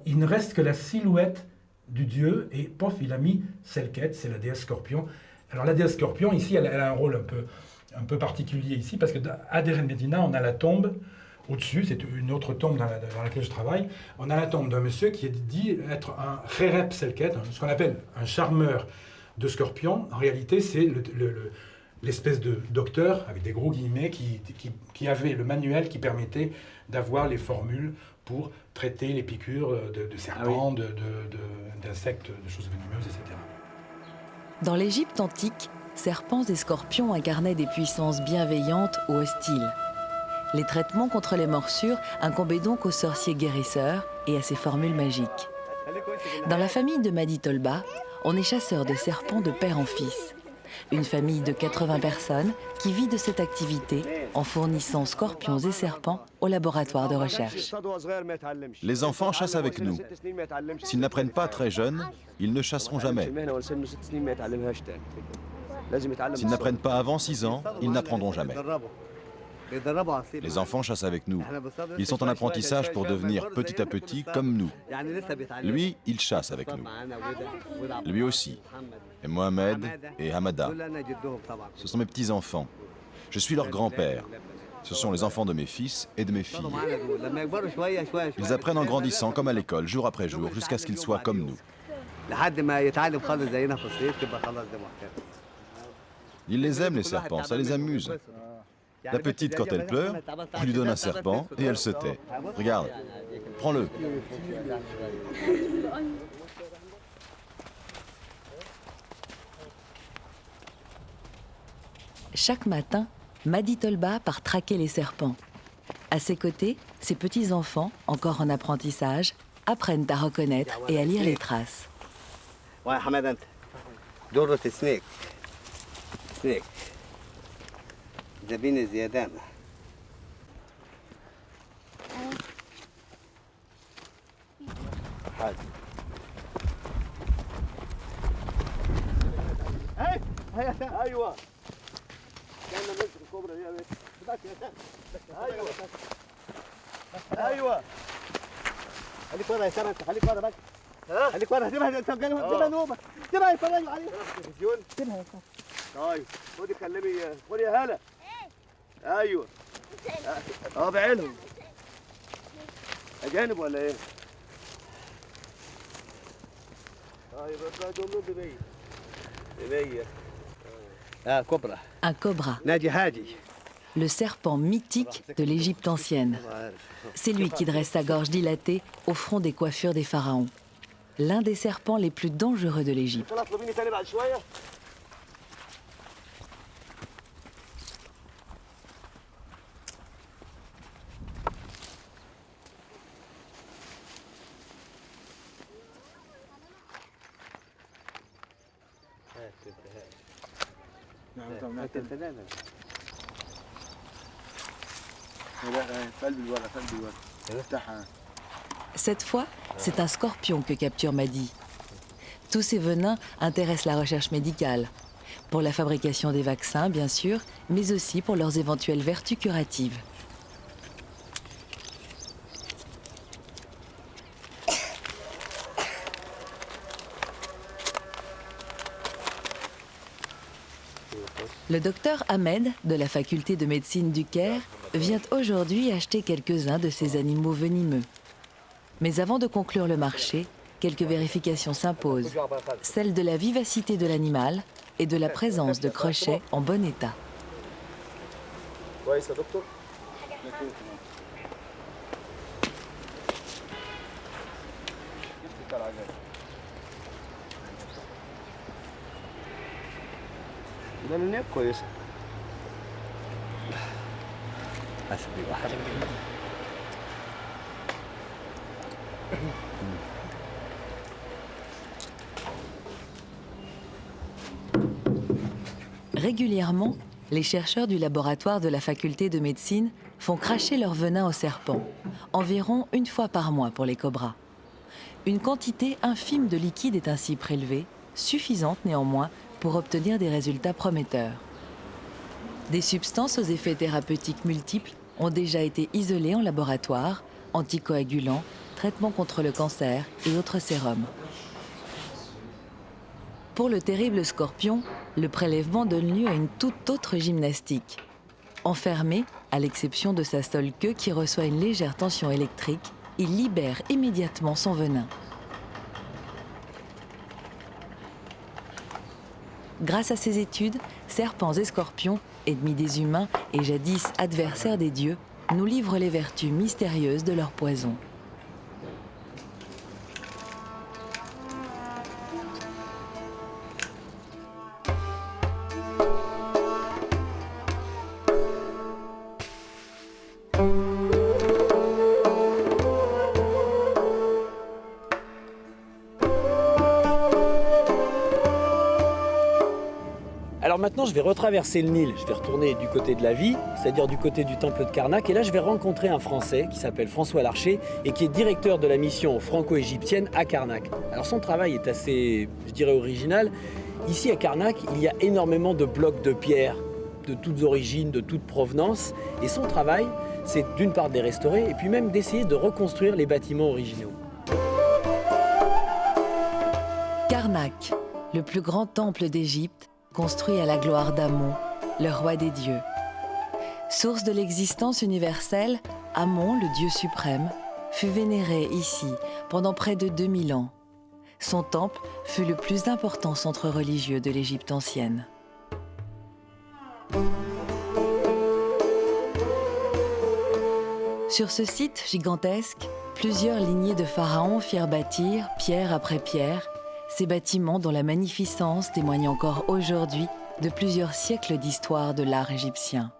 il ne reste que la silhouette du dieu. Et pof, il a mis Selket, c'est la déesse scorpion. Alors la déesse scorpion, ici, elle a un rôle un peu particulier ici, parce qu'à Deir el-Medina, on a la tombe au-dessus, c'est une autre tombe dans laquelle je travaille. On a la tombe d'un monsieur qui est dit être un Kherep Selket, ce qu'on appelle un charmeur de scorpion. En réalité, c'est l'espèce de docteur, avec des gros guillemets, qui avait le manuel qui permettait d'avoir les formules pour traiter les piqûres de serpents, d'insectes, de choses venimeuses, etc. Dans l'Égypte antique, serpents et scorpions incarnaient des puissances bienveillantes ou hostiles. Les traitements contre les morsures incombaient donc aux sorciers guérisseurs et à ces formules magiques. Dans la famille de Madi Tolba, on est chasseur de serpents de père en fils. Une famille de 80 personnes qui vit de cette activité en fournissant scorpions et serpents au laboratoire de recherche. Les enfants chassent avec nous. S'ils n'apprennent pas très jeunes, ils ne chasseront jamais. S'ils n'apprennent pas avant 6 ans, ils n'apprendront jamais. Les enfants chassent avec nous. Ils sont en apprentissage pour devenir petit à petit comme nous. Lui, il chasse avec nous. Lui aussi. Et Mohamed et Hamada. Ce sont mes petits-enfants. Je suis leur grand-père. Ce sont les enfants de mes fils et de mes filles. Ils apprennent en grandissant comme à l'école, jour après jour, jusqu'à ce qu'ils soient comme nous. Ils les aiment, les serpents, ça les amuse. La petite, quand elle pleure, on lui donne un serpent et elle se tait. Regarde, prends-le. Chaque matin, Madi Tolba part traquer les serpents. À ses côtés, ses petits-enfants, encore en apprentissage, apprennent à reconnaître et à lire les traces. زبين زيادان ايوه كان نمسك الكوبرا دي ايوه ايوه خليك ورا يا ساره انت خليك ورا بس خليك ورا سيبها انت جايبها نوبه سيبها يتفرجوا عليها التلفزيون سيبها يا ساره طيب خدي كلمي خدي يا هلا ايوه بعينهم اجانب ولا ايه؟ طيب دول دبي كوبرا Un cobra, ناجي هاجي le serpent mythique de l'Égypte ancienne. C'est lui qui dresse sa gorge dilatée au front des coiffures des pharaons. L'un des serpents les plus dangereux de l'Égypte. اطلبيني تاني بعد شويه Cette fois, c'est un scorpion que capture Madi. Tous ces venins intéressent la recherche médicale, pour la fabrication des vaccins bien sûr, mais aussi pour leurs éventuelles vertus curatives. Le docteur Ahmed, de la faculté de médecine du Caire, vient aujourd'hui acheter quelques-uns de ces animaux venimeux. Mais avant de conclure le marché, quelques vérifications s'imposent, celle de la vivacité de l'animal et de la présence de crochets en bon état. Régulièrement, les chercheurs du laboratoire de la faculté de médecine font cracher leur venin aux serpents, environ une fois par mois pour les cobras. Une quantité infime de liquide est ainsi prélevée, suffisante néanmoins pour obtenir des résultats prometteurs. Des substances aux effets thérapeutiques multiples ont déjà été isolées en laboratoire, anticoagulants, traitements contre le cancer et autres sérums. Pour le terrible scorpion, le prélèvement donne lieu à une toute autre gymnastique. Enfermé, à l'exception de sa seule queue qui reçoit une légère tension électrique, il libère immédiatement son venin. Grâce à ses études, serpents et scorpions, ennemis des humains et jadis adversaires des dieux, nous livrent les vertus mystérieuses de leur poison. Alors maintenant, je vais retraverser le Nil, je vais retourner du côté de la vie, c'est-à-dire du côté du temple de Karnak, et là je vais rencontrer un Français qui s'appelle François Larcher et qui est directeur de la mission franco-égyptienne à Karnak. Alors son travail est assez, je dirais, original. Ici à Karnak, il y a énormément de blocs de pierre, de toutes origines, de toutes provenances, et son travail, c'est d'une part de les restaurer, et puis même d'essayer de reconstruire les bâtiments originaux. Karnak, le plus grand temple d'Égypte, construit à la gloire d'Amon, le roi des dieux. Source de l'existence universelle, Amon, le dieu suprême, fut vénéré ici pendant près de 2000 ans. Son temple fut le plus important centre religieux de l'Égypte ancienne. Sur ce site gigantesque, plusieurs lignées de pharaons firent bâtir, pierre après pierre, ces bâtiments dont la magnificence témoigne encore aujourd'hui de plusieurs siècles d'histoire de l'art égyptien.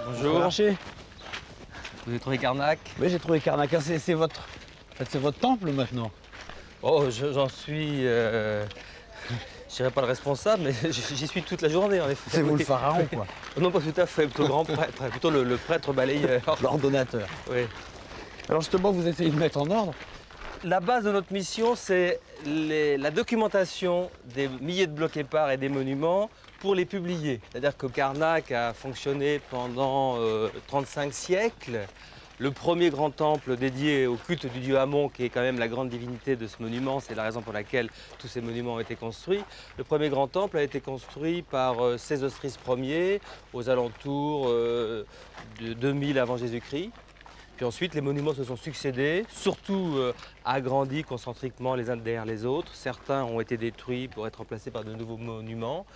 Bonjour. Larcher. Vous avez trouvé Karnak? Oui, j'ai trouvé Karnak. C'est votre... En fait, c'est votre temple maintenant. Oh, j'en suis... je dirais pas le responsable, mais j'y suis toute la journée en effet. C'est vous le pharaon, quoi. Non, pas tout à fait, plutôt le grand prêtre, plutôt le prêtre balayeur. L'ordonnateur. Oui. Alors justement, vous essayez de mettre en ordre. La base de notre mission, c'est la documentation des milliers de blocs épars et des monuments pour les publier. C'est-à-dire que Karnak a fonctionné pendant 35 siècles. Le premier grand temple dédié au culte du dieu Amon, qui est quand même la grande divinité de ce monument, c'est la raison pour laquelle tous ces monuments ont été construits. Le premier grand temple a été construit par Sésostris Ier aux alentours de 2000 avant Jésus-Christ. Puis ensuite, les monuments se sont succédés, surtout agrandis concentriquement les uns derrière les autres. Certains ont été détruits pour être remplacés par de nouveaux monuments.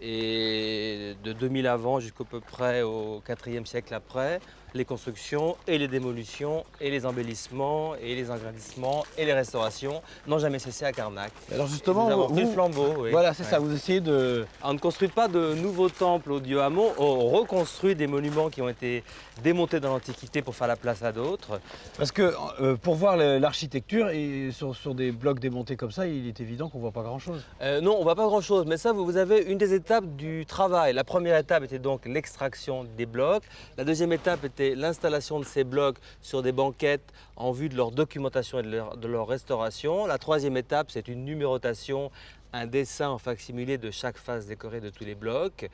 Et de 2000 avant jusqu'à peu près au IVe siècle après, les constructions et les démolitions et les embellissements et les agrandissements et les restaurations n'ont jamais cessé à Karnak. Alors justement, Nous avons pris le vous, flambeau. Oui. voilà, c'est Ouais. ça, vous essayez de... On ne construit pas de nouveaux temples au dieu Amon, on reconstruit des monuments qui ont été démontés dans l'Antiquité pour faire la place à d'autres. Parce que pour voir l'architecture, et sur des blocs démontés comme ça, il est évident qu'on ne voit pas grand-chose. Non, on ne voit pas grand-chose, mais ça, vous avez une des étapes du travail. La première étape était donc l'extraction des blocs. La deuxième étape était l'installation de ces blocs sur des banquettes en vue de leur documentation et de leur restauration. La troisième étape, c'est une numérotation, un dessin en facsimilé de chaque face décorée de tous les blocs,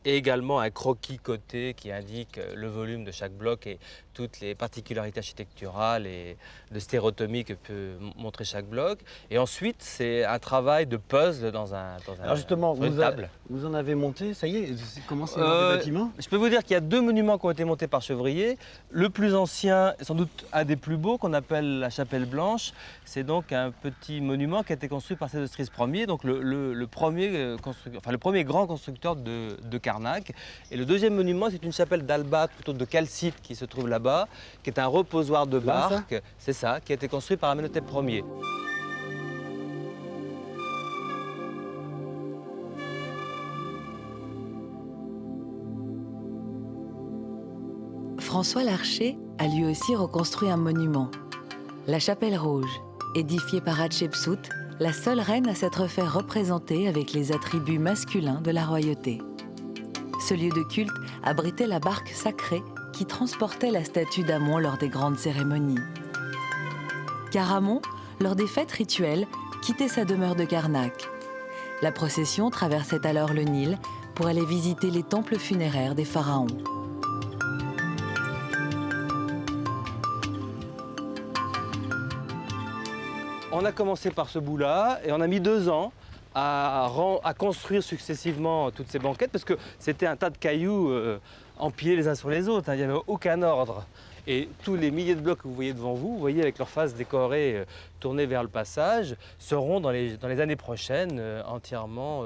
et également un croquis coté qui indique le volume de chaque bloc et toutes les particularités architecturales et de stéréotomie que peut montrer chaque bloc. Et ensuite, c'est un travail de puzzle dans Alors justement, sur une table. vous en avez monté, ça y est, c'est commencé dans les bâtiments? Je peux vous dire qu'il y a 2 monuments qui ont été montés par Chevrier. Le plus ancien, sans doute un des plus beaux, qu'on appelle la Chapelle Blanche. C'est donc un petit monument qui a été construit par Séleucris Ier, donc le premier grand constructeur de Karnak. Et le deuxième monument, c'est une chapelle d'albâtre, plutôt de calcite, qui se trouve là-bas, qui est un reposoir de barque. C'est ça, qui a été construit par Amenhotep Ier. François Larcher a lui aussi reconstruit un monument. La Chapelle Rouge, édifiée par Hatshepsut, la seule reine à s'être fait représenter avec les attributs masculins de la royauté. Ce lieu de culte abritait la barque sacrée qui transportait la statue d'Amon lors des grandes cérémonies. Car Amon, lors des fêtes rituelles, quittait sa demeure de Karnak. La procession traversait alors le Nil pour aller visiter les temples funéraires des pharaons. On a commencé par ce bout-là et on a mis 2 ans à construire successivement toutes ces banquettes parce que c'était un tas de cailloux empilés les uns sur les autres, hein. Il n'y avait aucun ordre. Et tous les milliers de blocs que vous voyez devant vous, vous voyez avec leurs faces décorées tournées vers le passage, seront dans les années prochaines entièrement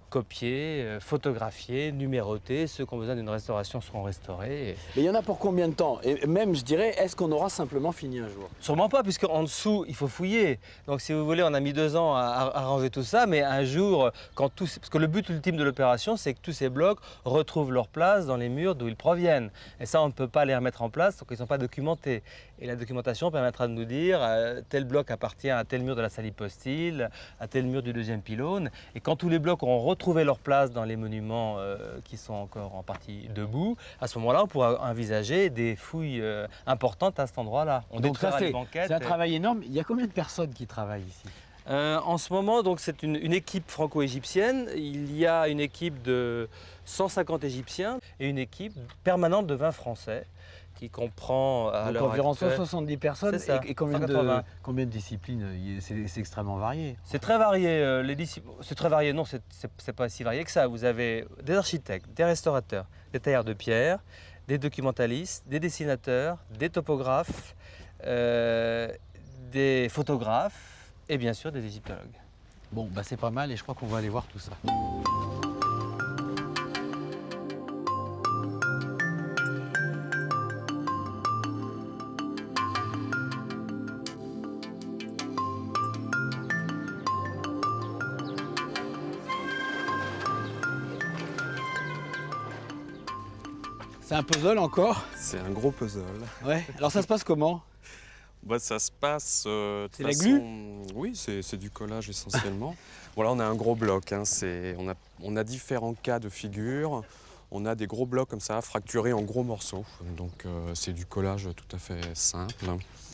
copiés, photographiés, numérotés. Ceux qui ont besoin d'une restauration seront restaurés. Mais il y en a pour combien de temps? Et même, je dirais, est-ce qu'on aura simplement fini un jour? Sûrement pas, puisqu'en dessous, il faut fouiller. Donc si vous voulez, on a mis 2 ans à ranger tout ça, mais un jour, parce que le but ultime de l'opération, c'est que tous ces blocs retrouvent leur place dans les murs d'où ils proviennent. Et ça, on ne peut pas les remettre en place tant qu'ils ne sont pas documentés. Et la documentation permettra de nous dire tel bloc appartient à tel mur de la salle hypostyle, à tel mur du 2e pylône. Et quand tous les blocs auront retrouvé leur place dans les monuments qui sont encore en partie debout, à ce moment-là, on pourra envisager des fouilles importantes à cet endroit-là. On Donc ça, détruira les banquettes. c'est un travail énorme. Il y a combien de personnes qui travaillent ici? En ce moment, donc, c'est une équipe franco-égyptienne. Il y a une équipe de 150 Égyptiens et une équipe permanente de 20 Français qui comprend à Donc l'heure environ actuelle- 170 personnes. C'est ça, Et combien 180. combien de disciplines? C'est extrêmement varié. C'est très varié. C'est très varié. Non, c'est pas si varié que ça. Vous avez des architectes, des restaurateurs, des tailleurs de pierre, des documentalistes, des dessinateurs, des topographes, des photographes et bien sûr des égyptologues. Bon, bah c'est pas mal et je crois qu'on va aller voir tout ça. C'est un puzzle encore? C'est un gros puzzle. Ouais. Alors ça se passe comment? Bah, ça se passe de C'est la façon... Oui, c'est du collage essentiellement. Voilà, on a un gros bloc. Hein, on a différents cas de figures. On a des gros blocs comme ça, fracturés en gros morceaux. Donc c'est du collage tout à fait simple.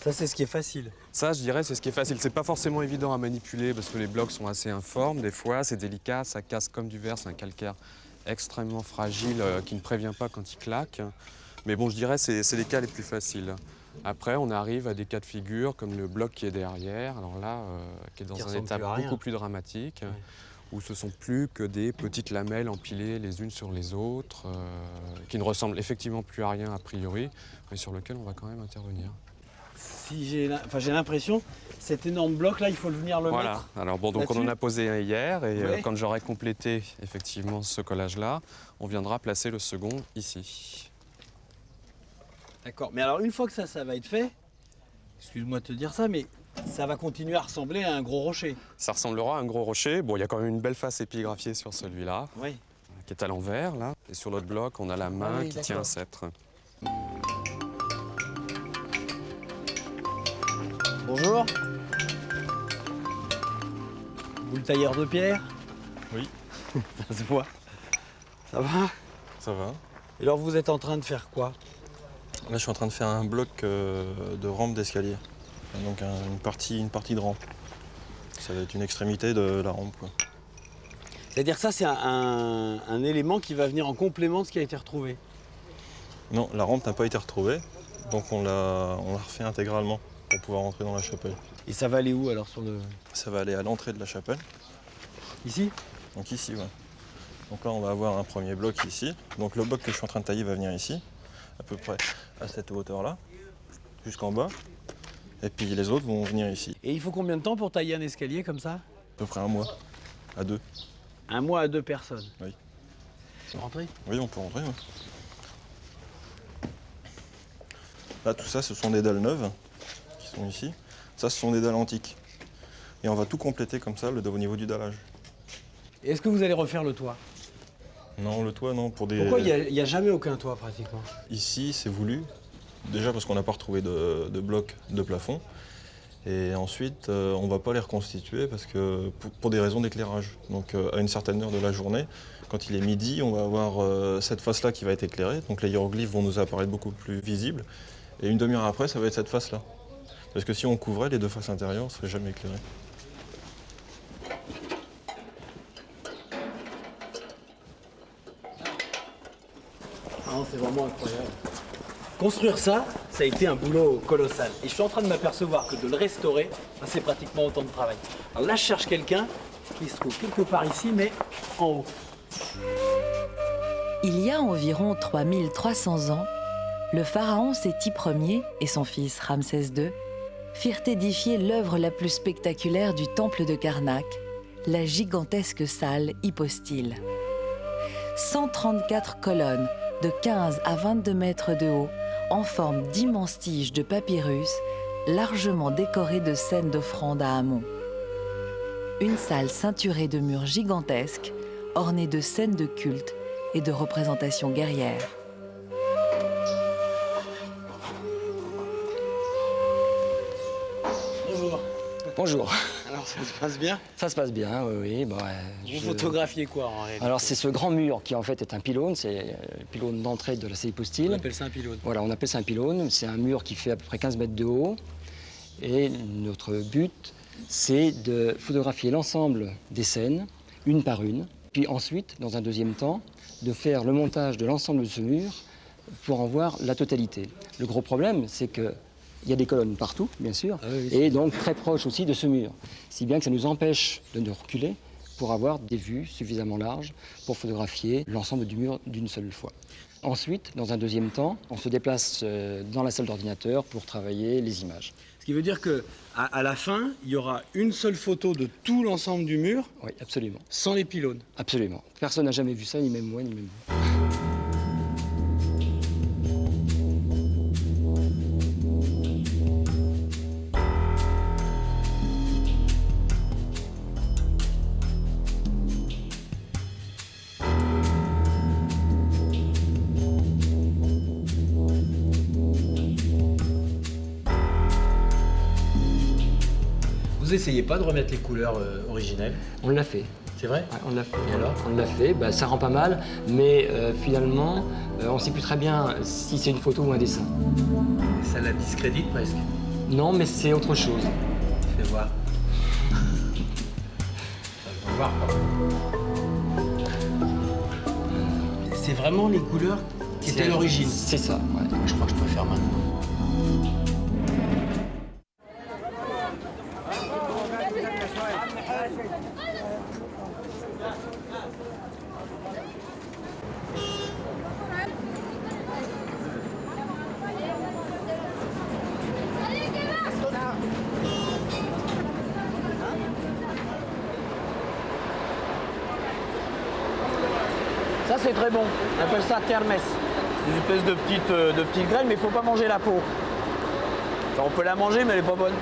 Ça, c'est ce qui est facile. Ça, je dirais, c'est ce qui est facile. C'est pas forcément évident à manipuler parce que les blocs sont assez informes. Des fois, c'est délicat, ça casse comme du verre. C'est un calcaire extrêmement fragile qui ne prévient pas quand il claque. Mais bon, je dirais, c'est les cas les plus faciles. Après, on arrive à des cas de figure comme le bloc qui est derrière, alors là, qui est dans un état beaucoup plus dramatique, où ce sont plus que des petites lamelles empilées les unes sur les autres, qui ne ressemblent effectivement plus à rien a priori, mais sur lesquelles on va quand même intervenir. Si j'ai l'impression, cet énorme bloc là, il faut venir le Voilà. mettre. Alors bon, donc on en a posé un hier, et Ouais. quand j'aurai complété effectivement ce collage-là, on viendra placer le second ici. D'accord. Mais alors une fois que ça va être fait, excuse-moi de te dire ça, mais ça va continuer à ressembler à un gros rocher. Ça ressemblera à un gros rocher. Bon, il y a quand même une belle face épigraphiée sur celui-là, Oui. qui est à l'envers, là. Et sur l'autre bloc, on a la main qui tient un sceptre. Bonjour. Vous le tailleur de pierre? Oui. Ça se voit. Ça va? Ça va. Et alors vous êtes en train de faire quoi? Là, je suis en train de faire un bloc de rampe d'escalier. Donc une partie de rampe. Ça va être une extrémité de la rampe, quoi. C'est-à-dire que ça, c'est un élément qui va venir en complément de ce qui a été retrouvé. Non, la rampe n'a pas été retrouvée, donc on l'a refait intégralement pour pouvoir rentrer dans la chapelle. Et ça va aller où alors sur le... Ça va aller à l'entrée de la chapelle. Ici? Donc ici, ouais. Donc là, on va avoir un premier bloc ici. Donc le bloc que je suis en train de tailler va venir ici, à peu près à cette hauteur-là, jusqu'en bas. Et puis les autres vont venir ici. Et il faut combien de temps pour tailler un escalier comme ça? À peu près un mois, à deux. Un mois à 2 personnes? Oui. On peut rentrer? Oui, on peut rentrer, ouais. Là, tout ça, ce sont des dalles neuves qui sont ici. Ça, ce sont des dalles antiques. Et on va tout compléter comme ça au niveau du dallage. Est-ce que vous allez refaire le toit? Non, le toit, non. Pourquoi il n'y a jamais aucun toit pratiquement? Ici, c'est voulu. Déjà parce qu'on n'a pas retrouvé de blocs de plafond. Et ensuite, on ne va pas les reconstituer parce que, pour des raisons d'éclairage. Donc à une certaine heure de la journée, quand il est midi, on va avoir cette face-là qui va être éclairée. Donc les hiéroglyphes vont nous apparaître beaucoup plus visibles. Et une demi-heure après, ça va être cette face-là. Parce que si on couvrait, les deux faces intérieures ne seraient jamais éclairées. Non, c'est vraiment incroyable. Construire ça, ça a été un boulot colossal. Et je suis en train de m'apercevoir que de le restaurer, c'est pratiquement autant de travail. Alors là, je cherche quelqu'un qui se trouve quelque part ici, mais en haut. Il y a environ 3300 ans, le pharaon Séti Ier et son fils Ramsès II firent édifier l'œuvre la plus spectaculaire du temple de Karnak, la gigantesque salle hypostyle. 134 colonnes de 15 à 22 mètres de haut, en forme d'immenses tiges de papyrus, largement décorées de scènes d'offrandes à Amon. Une salle ceinturée de murs gigantesques, ornée de scènes de culte et de représentations guerrières. Bonjour. Bonjour. Alors ça se passe bien? Ça se passe bien, oui. Bon, Vous photographiez quoi en réalité? Alors c'est ce grand mur qui en fait est un pylône, c'est le pylône d'entrée de la salle hypostyle. On appelle ça un pylône. Voilà, on appelle ça un pylône. C'est un mur qui fait à peu près 15 mètres de haut. Et notre but, c'est de photographier l'ensemble des scènes, une par une. Puis ensuite, dans un deuxième temps, de faire le montage de l'ensemble de ce mur pour en voir la totalité. Le gros problème, c'est que il y a des colonnes partout, bien sûr, et donc très proches aussi de ce mur. Si bien que ça nous empêche de nous reculer pour avoir des vues suffisamment larges pour photographier l'ensemble du mur d'une seule fois. Ensuite, dans un deuxième temps, on se déplace dans la salle d'ordinateur pour travailler les images. Ce qui veut dire qu'à la fin, il y aura une seule photo de tout l'ensemble du mur? Oui, absolument. Sans les pylônes? Absolument. Personne n'a jamais vu ça, ni même moi, ni même vous. Vous essayez pas de remettre les couleurs originelles? On l'a fait. C'est vrai? Ouais, on l'a fait. Et alors? On l'a fait, ça rend pas mal, mais finalement, on ne sait plus très bien si c'est une photo ou un dessin. Ça la discrédite presque. Non, mais c'est autre chose. Fais voir. On va voir. C'est vraiment les couleurs qui étaient à l'origine? C'est ça, ouais. Je crois que je préfère maintenant. Ça, c'est très bon. On appelle ça kermès. Des espèces de petites graines, mais il ne faut pas manger la peau. Enfin, on peut la manger, mais elle n'est pas bonne.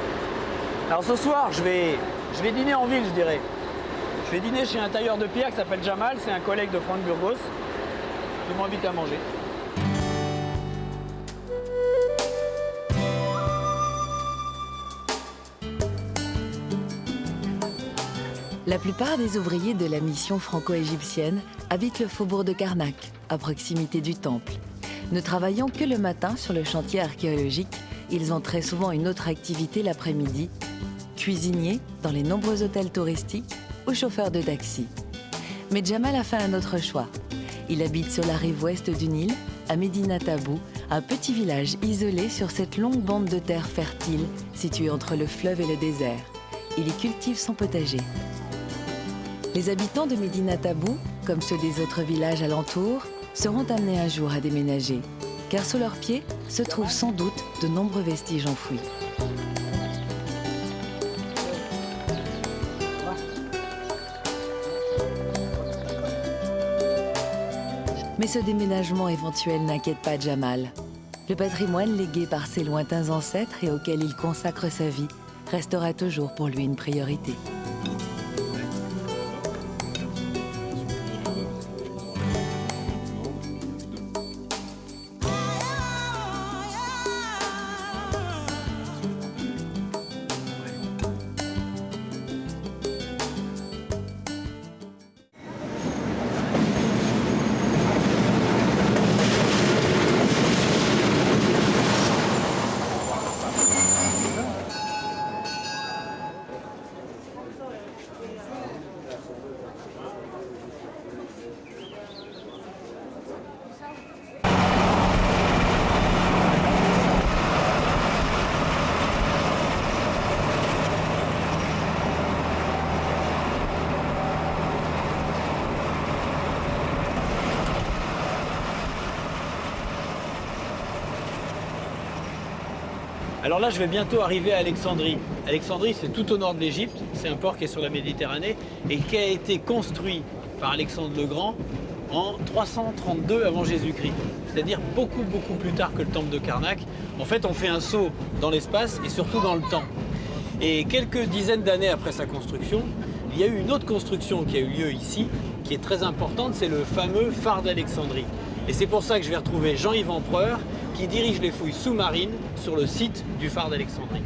Alors ce soir, je vais dîner en ville, je dirais. Je vais dîner chez un tailleur de pierre qui s'appelle Jamal, c'est un collègue de Franck Burgos. Il m'invite à manger. La plupart des ouvriers de la mission franco-égyptienne habitent le faubourg de Karnak, à proximité du temple. Ne travaillant que le matin sur le chantier archéologique, ils ont très souvent une autre activité l'après-midi, cuisinier dans les nombreux hôtels touristiques ou chauffeur de taxi. Mais Jamal a fait un autre choix. Il habite sur la rive ouest du Nil, à Médina Tabou, un petit village isolé sur cette longue bande de terre fertile située entre le fleuve et le désert. Il y cultive son potager. Les habitants de Médina Tabou, comme ceux des autres villages alentours, seront amenés un jour à déménager, car sous leurs pieds se trouvent sans doute de nombreux vestiges enfouis. Mais ce déménagement éventuel n'inquiète pas Jamal. Le patrimoine légué par ses lointains ancêtres et auquel il consacre sa vie restera toujours pour lui une priorité. Alors là, je vais bientôt arriver à Alexandrie. Alexandrie, c'est tout au nord de l'Égypte. C'est un port qui est sur la Méditerranée et qui a été construit par Alexandre le Grand en 332 avant Jésus-Christ. C'est-à-dire beaucoup plus tard que le temple de Karnak. En fait, on fait un saut dans l'espace et surtout dans le temps. Et quelques dizaines d'années après sa construction, il y a eu une autre construction qui a eu lieu ici, qui est très importante, c'est le fameux phare d'Alexandrie. Et c'est pour ça que je vais retrouver Jean-Yves Empereur, qui dirige les fouilles sous-marines sur le site du phare d'Alexandrie.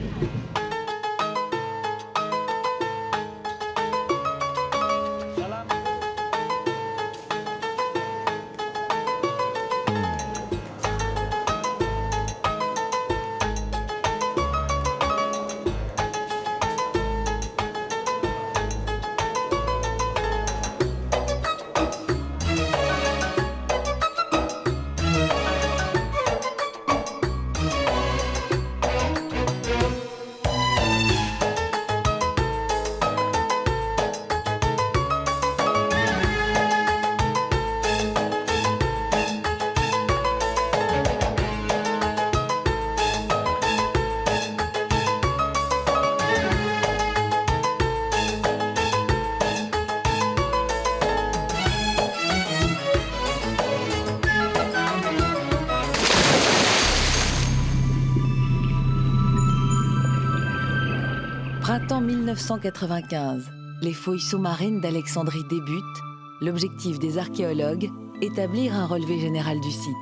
Printemps 1995, les fouilles sous-marines d'Alexandrie débutent. L'objectif des archéologues, établir un relevé général du site.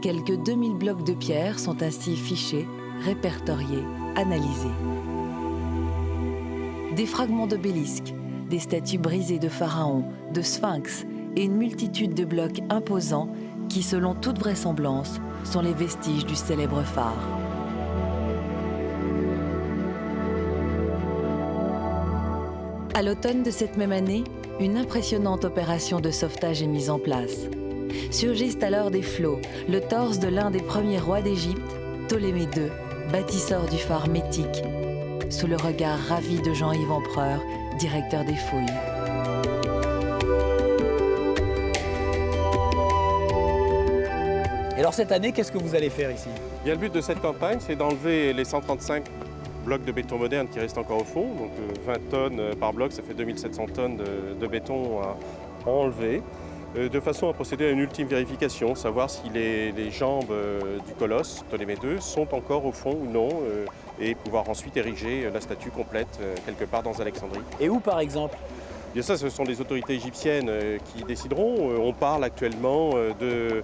Quelques 2000 blocs de pierre sont ainsi fichés, répertoriés, analysés. Des fragments d'obélisques, des statues brisées de pharaons, de sphinx et une multitude de blocs imposants qui, selon toute vraisemblance, sont les vestiges du célèbre phare. À l'automne de cette même année, une impressionnante opération de sauvetage est mise en place. Surgissent alors des flots, le torse de l'un des premiers rois d'Égypte, Ptolémée II, bâtisseur du phare métique, sous le regard ravi de Jean-Yves Empereur, directeur des fouilles. Et alors cette année, qu'est-ce que vous allez faire ici? Bien, le but de cette campagne, c'est d'enlever les 135 blocs de béton moderne qui restent encore au fond. Donc 20 tonnes par bloc, ça fait 2700 tonnes de béton à enlever. de façon à procéder à une ultime vérification, savoir si les jambes du colosse, Ptolémée II, sont encore au fond ou non, et pouvoir ensuite ériger la statue complète quelque part dans Alexandrie. Et où par exemple? Bien ça, ce sont les autorités égyptiennes qui décideront. On parle actuellement de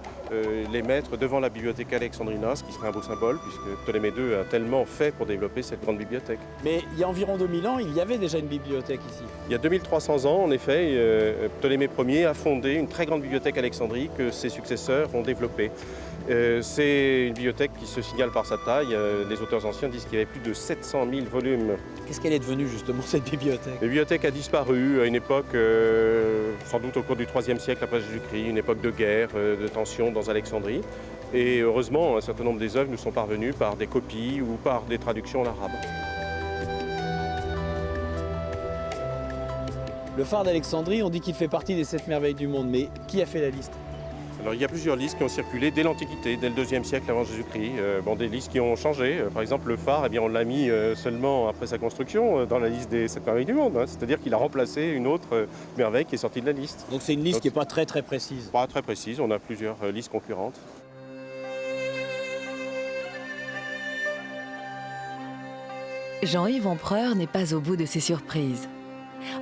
les mettre devant la bibliothèque alexandrina, ce qui serait un beau symbole, puisque Ptolémée II a tellement fait pour développer cette grande bibliothèque. Mais il y a environ 2000 ans, il y avait déjà une bibliothèque ici. Il y a 2300 ans, en effet, Ptolémée Ier a fondé une très grande bibliothèque à Alexandrie que ses successeurs ont développée. C'est une bibliothèque qui se signale par sa taille. Les auteurs anciens disent qu'il y avait plus de 700 000 volumes. Qu'est-ce qu'elle est devenue justement cette bibliothèque? La bibliothèque a disparu à une époque, sans doute au cours du IIIe siècle après Jésus-Christ, une époque de guerre, de tension dans Alexandrie. Et heureusement, un certain nombre des œuvres nous sont parvenues par des copies ou par des traductions en arabe. Le phare d'Alexandrie, on dit qu'il fait partie des 7 merveilles du monde, mais qui a fait la liste? Alors, il y a plusieurs listes qui ont circulé dès l'Antiquité, dès le IIe siècle avant Jésus-Christ. Des listes qui ont changé. Par exemple, le phare, on l'a mis seulement après sa construction dans la liste des 7 merveilles du monde. C'est-à-dire qu'il a remplacé une autre merveille qui est sortie de la liste. Donc c'est une liste qui n'est pas très précise. Pas très précise, on a plusieurs listes concurrentes. Jean-Yves Empereur n'est pas au bout de ses surprises.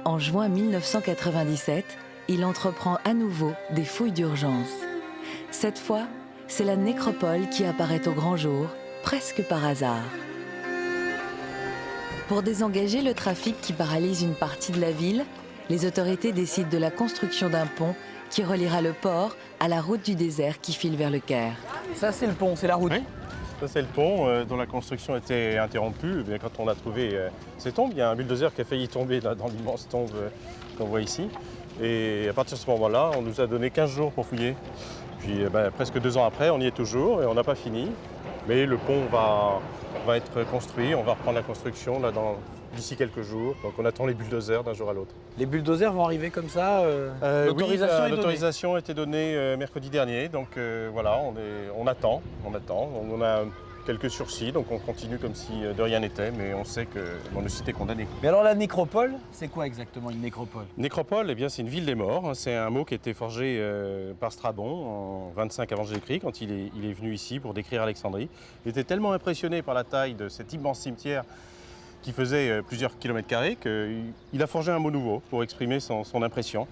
En juin 1997, il entreprend à nouveau des fouilles d'urgence. Cette fois, c'est la nécropole qui apparaît au grand jour, presque par hasard. Pour désengager le trafic qui paralyse une partie de la ville, les autorités décident de la construction d'un pont qui reliera le port à la route du désert qui file vers le Caire. Ça, c'est le pont, c'est la route. Oui. Ça, c'est le pont dont la construction était interrompue. Eh bien, quand on a trouvé ces tombes, il y a un bulldozer qui a failli tomber là, dans l'immense tombe qu'on voit ici. Et à partir de ce moment-là, on nous a donné 15 jours pour fouiller. Puis presque 2 ans après, on y est toujours et on n'a pas fini. Mais le pont va être construit, on va reprendre la construction là, d'ici quelques jours. Donc on attend les bulldozers d'un jour à l'autre. Les bulldozers vont arriver comme ça L'autorisation a été donnée mercredi dernier. Donc voilà, on attend. On a quelques sursis, donc on continue comme si de rien n'était, mais on sait que le site est condamné. Mais alors la nécropole, c'est quoi exactement une nécropole? Nécropole, c'est une ville des morts. C'est un mot qui a été forgé par Strabon en 25 avant Jésus-Christ, quand il est venu ici pour décrire Alexandrie. Il était tellement impressionné par la taille de cet immense cimetière qui faisait plusieurs kilomètres carrés qu'il a forgé un mot nouveau pour exprimer son impression.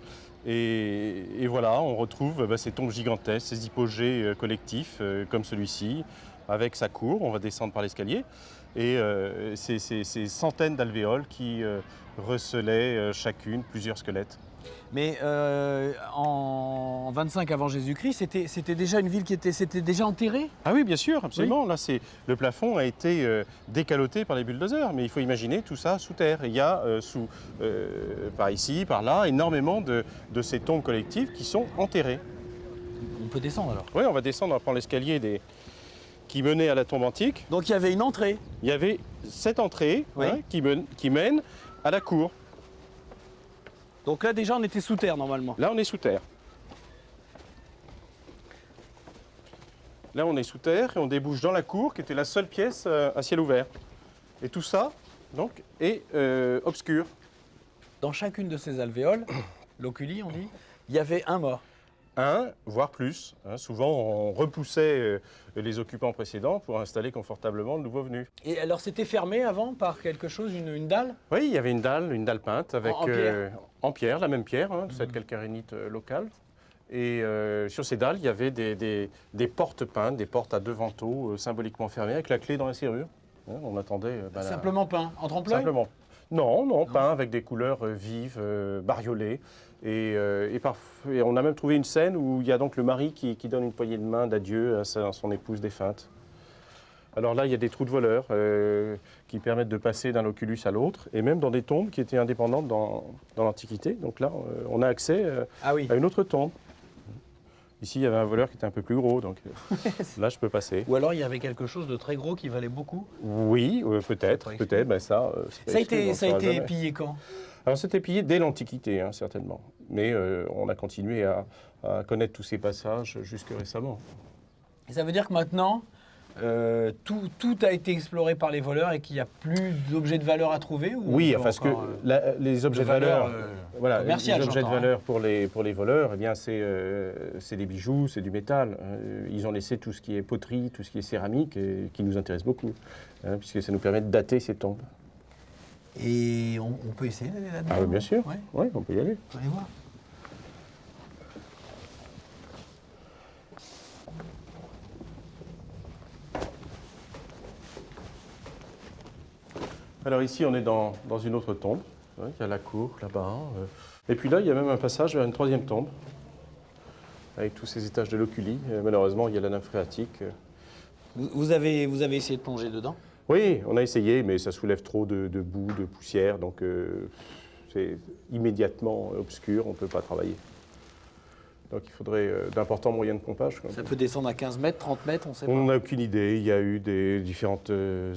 Et voilà, on retrouve ces tombes gigantesques, ces hypogées collectifs comme celui-ci, avec sa cour, on va descendre par l'escalier, et ces centaines d'alvéoles qui recelaient chacune plusieurs squelettes. Mais en 25 avant Jésus-Christ, c'était déjà une ville qui c'était déjà enterrée? Ah oui, bien sûr, absolument. Oui. Là, le plafond a été décaloté par les bulldozers, mais il faut imaginer tout ça sous terre. Il y a par ici, par là, énormément de ces tombes collectives qui sont enterrées. On peut descendre alors? Oui, on va descendre, on va prendre l'escalier qui menait à la tombe antique. Donc il y avait une entrée? Il y avait cette entrée qui mène à la cour. Donc là déjà on était sous terre normalement? Là on est sous terre. Là on est sous terre et on débouche dans la cour qui était la seule pièce à ciel ouvert. Et tout ça donc est obscur. Dans chacune de ces alvéoles, l'oculi on dit, il y avait un mort. Un, voire plus. Souvent, on repoussait les occupants précédents pour installer confortablement le nouveau venu. Et alors, c'était fermé avant par quelque chose, une dalle? Oui, il y avait une dalle peinte avec en pierre, la même pierre, cette calcarénite locale. Et sur ces dalles, il y avait des portes peintes, des portes à 2 vantaux symboliquement fermées avec la clé dans la serrure. On attendait. Simplement peint, en trompe-l'œil? Simplement. Non, peint avec des couleurs vives, bariolées. Et on a même trouvé une scène où il y a donc le mari qui donne une poignée de main d'adieu à son épouse défunte. Alors là, il y a des trous de voleurs qui permettent de passer d'un oculus à l'autre, et même dans des tombes qui étaient indépendantes dans l'Antiquité. Donc là, on a accès à une autre tombe. Ici, il y avait un voleur qui était un peu plus gros, donc là, je peux passer. Ou alors, il y avait quelque chose de très gros qui valait beaucoup? Oui, peut-être. Ça a été pillé quand? Alors, c'était pillé dès l'Antiquité, certainement. Mais on a continué à connaître tous ces passages jusque récemment. Et ça veut dire que maintenant, tout a été exploré par les voleurs et qu'il n'y a plus d'objets de valeur à trouver ou Oui, parce que les objets de valeur, voilà, les objets de valeur pour les voleurs, eh bien c'est des bijoux, c'est du métal. Ils ont laissé tout ce qui est poterie, tout ce qui est céramique, et qui nous intéresse beaucoup, puisque ça nous permet de dater ces tombes. Et on peut essayer d'aller là-dedans? Ah oui, bien sûr, ouais, on peut y aller. Allez voir. Alors ici, on est dans une autre tombe. Il y a la cour là-bas. Et puis là, il y a même un passage vers une troisième tombe, avec tous ces étages de loculi. Malheureusement, il y a la nappe phréatique. Vous avez essayé de plonger dedans? Oui, on a essayé, mais ça soulève trop de boue, de poussière, donc c'est immédiatement obscur, on ne peut pas travailler. Donc il faudrait d'importants moyens de pompage. Ça peut descendre à 15 mètres, 30 mètres, on ne sait pas. On n'a aucune idée. Il y a eu des différentes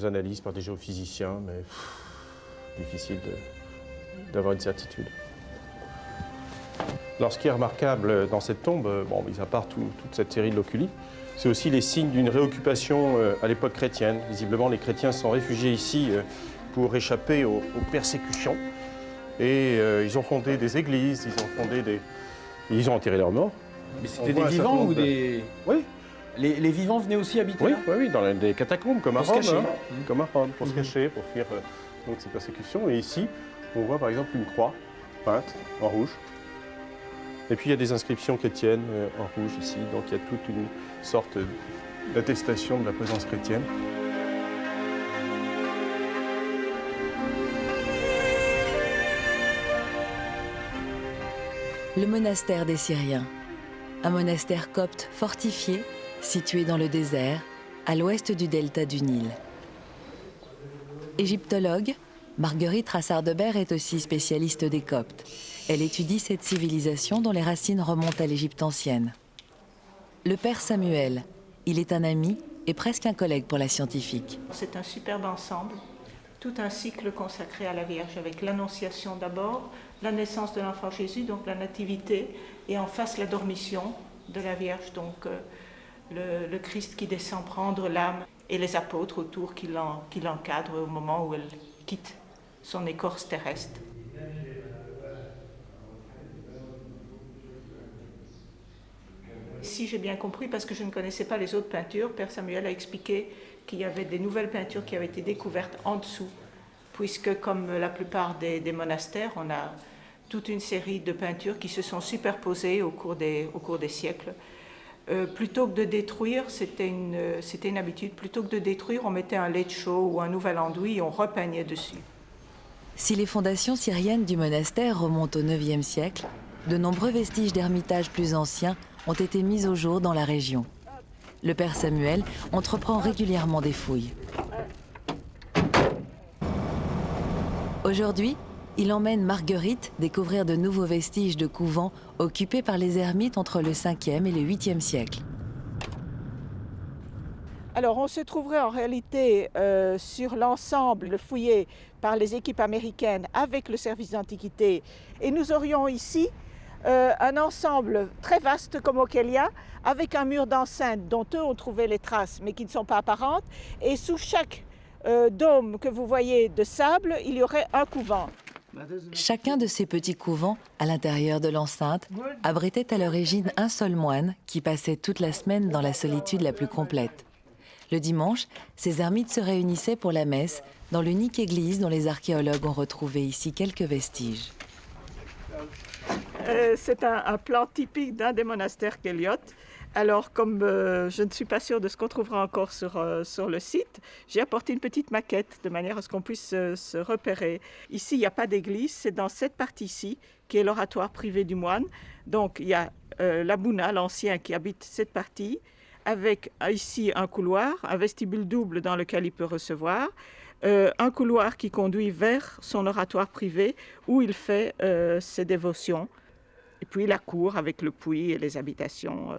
analyses par des géophysiciens, mais difficile d'avoir une certitude. Alors ce qui est remarquable dans cette tombe, bon, mis à part toute cette série de loculi, c'est aussi les signes d'une réoccupation à l'époque chrétienne. Visiblement, les chrétiens se sont réfugiés ici pour échapper aux persécutions. Et ils ont fondé des églises, ils ont enterré leurs morts. Mais c'était des vivants ou des... Oui. Les vivants venaient aussi habiter là? Oui, dans des catacombes, comme à Rome. Comme à Rome, pour se cacher, pour fuir donc, ces persécutions. Et ici, on voit par exemple une croix peinte en rouge. Et puis il y a des inscriptions chrétiennes en rouge ici. Donc il y a toute une sorte d'attestation de la présence chrétienne. Le monastère des Syriens, un monastère copte fortifié, situé dans le désert, à l'ouest du delta du Nil. Égyptologue, Marguerite Rassard-Debert est aussi spécialiste des Coptes. Elle étudie cette civilisation dont les racines remontent à l'Égypte ancienne. Le père Samuel, il est un ami et presque un collègue pour la scientifique. C'est un superbe ensemble, tout un cycle consacré à la Vierge, avec l'Annonciation d'abord, la naissance de l'enfant Jésus, donc la nativité, et en face la dormition de la Vierge, donc le Christ qui descend prendre l'âme, et les apôtres autour qui l'encadrent au moment où elle quitte son écorce terrestre. Si j'ai bien compris, parce que je ne connaissais pas les autres peintures, Père Samuel a expliqué qu'il y avait des nouvelles peintures qui avaient été découvertes en dessous, puisque comme la plupart des monastères, on a toute une série de peintures qui se sont superposées au cours des siècles. Plutôt que de détruire, c'était une habitude, plutôt que de détruire, on mettait un lecho ou un nouvel enduit et on repeignait dessus. Si les fondations syriennes du monastère remontent au IXe siècle, de nombreux vestiges d'ermitages plus anciens ont été mis au jour dans la région. Le père Samuel entreprend régulièrement des fouilles. Aujourd'hui, il emmène Marguerite découvrir de nouveaux vestiges de couvents occupés par les ermites entre le 5e et le 8e siècle. Alors on se trouverait en réalité sur l'ensemble fouillé par les équipes américaines avec le service d'antiquité, et nous aurions ici un ensemble très vaste comme au Kélia, avec un mur d'enceinte dont eux ont trouvé les traces mais qui ne sont pas apparentes, et sous chaque dôme que vous voyez de sable, il y aurait un couvent. Chacun de ces petits couvents, à l'intérieur de l'enceinte, abritait à l'origine un seul moine qui passait toute la semaine dans la solitude la plus complète. Le dimanche, ces ermites se réunissaient pour la messe dans l'unique église dont les archéologues ont retrouvé ici quelques vestiges. C'est un plan typique d'un des monastères kéliotes. Alors, comme je ne suis pas sûre de ce qu'on trouvera encore sur le site, j'ai apporté une petite maquette de manière à ce qu'on puisse se repérer. Ici, il n'y a pas d'église, c'est dans cette partie-ci qui est l'oratoire privé du moine. Donc, il y a l'Abouna, l'ancien, qui habite cette partie, avec ici un couloir, un vestibule double dans lequel il peut recevoir, un couloir qui conduit vers son oratoire privé où il fait ses dévotions, et puis la cour avec le puits et les habitations.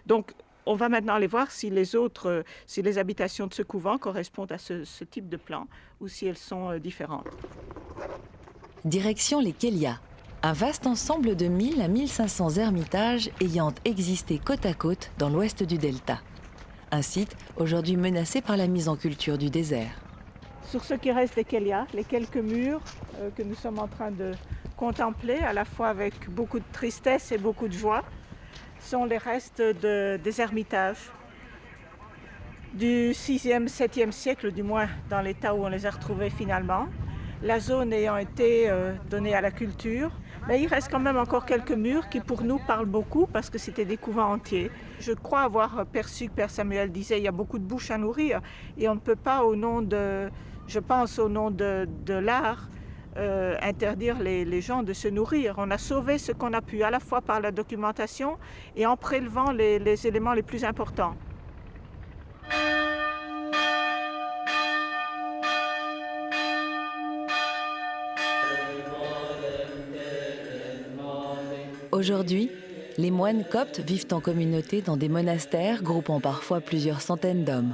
Donc, on va maintenant aller voir si les habitations de ce couvent correspondent à ce type de plan ou si elles sont différentes. Direction les Kélias, un vaste ensemble de 1000 à 1500 ermitages ayant existé côte à côte dans l'ouest du delta. un site aujourd'hui menacé par la mise en culture du désert. Sur ce qui reste des Kélias, les quelques murs que nous sommes en train de contempler, à la fois avec beaucoup de tristesse et beaucoup de joie, sont les restes des ermitages du 6e, 7e siècle, du moins dans l'état où on les a retrouvés finalement. La zone ayant été donnée à la culture, mais il reste quand même encore quelques murs qui pour nous parlent beaucoup parce que c'était des couvents entiers. Je crois avoir perçu que Père Samuel disait il y a beaucoup de bouches à nourrir et on ne peut pas au nom de, je pense au nom de l'art, interdire les gens de se nourrir. On a sauvé ce qu'on a pu à la fois par la documentation et en prélevant les éléments les plus importants. Aujourd'hui, les moines coptes vivent en communauté dans des monastères groupant parfois plusieurs centaines d'hommes.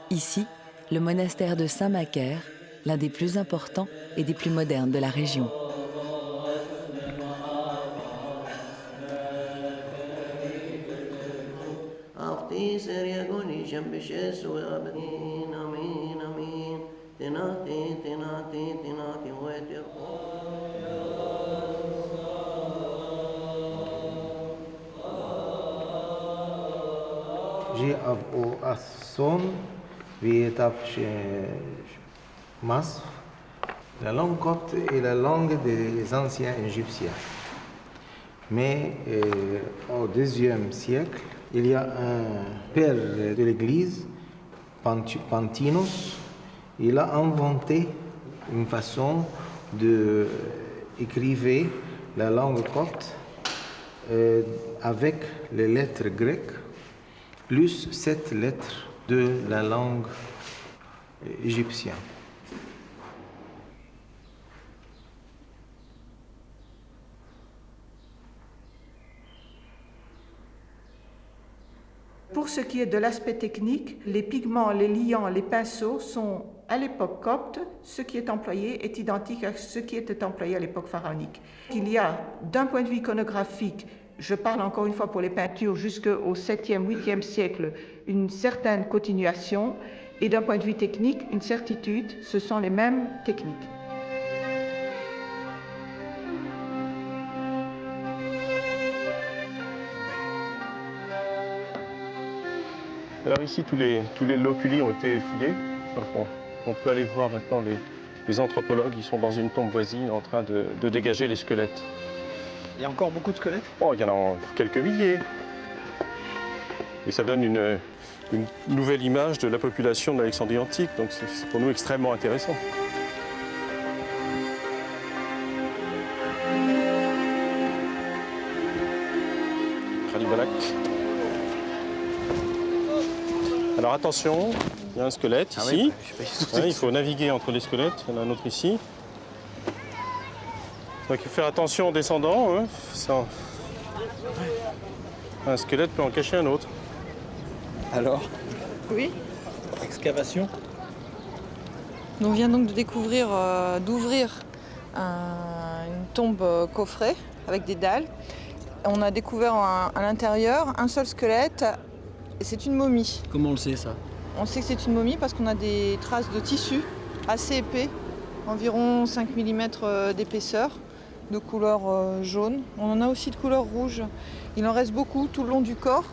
Ici, le monastère de Saint-Macaire, l'un des plus importants et des plus modernes de la région. جي أبو أصون بيتفش مصر. La langue copte est la langue des anciens Égyptiens. Mais au IIe siècle, il y a un père de l'Église, Pantinos. Il a inventé une façon d'écrire la langue copte avec les lettres grecques plus 7 lettres de la langue égyptienne. Pour ce qui est de l'aspect technique, les pigments, les liants, les pinceaux sont à l'époque copte, ce qui est employé est identique à ce qui était employé à l'époque pharaonique. Il y a, d'un point de vue iconographique, je parle encore une fois pour les peintures jusqu'au 7e, 8e siècle, une certaine continuation, et d'un point de vue technique, une certitude, ce sont les mêmes techniques. Alors ici, tous les loculi ont été fouillés. Donc on peut aller voir maintenant les anthropologues, ils sont dans une tombe voisine en train de dégager les squelettes. Il y a encore beaucoup de squelettes? Oh, il y en a quelques milliers. Et ça donne une nouvelle image de la population de l'Alexandrie antique, donc c'est pour nous extrêmement intéressant. Khalibalak. Alors attention, il y a un squelette ici. Il faut naviguer entre les squelettes, il y en a un autre ici. Donc il faut faire attention en descendant. Hein. Un squelette peut en cacher un autre. Alors? Oui. Excavation? On vient donc de découvrir, d'ouvrir une tombe coffret avec des dalles. On a découvert à l'intérieur un seul squelette, et c'est une momie. Comment on le sait ça? On sait que c'est une momie parce qu'on a des traces de tissu assez épais, environ 5 mm d'épaisseur, de couleur jaune. On en a aussi de couleur rouge. Il en reste beaucoup tout le long du corps.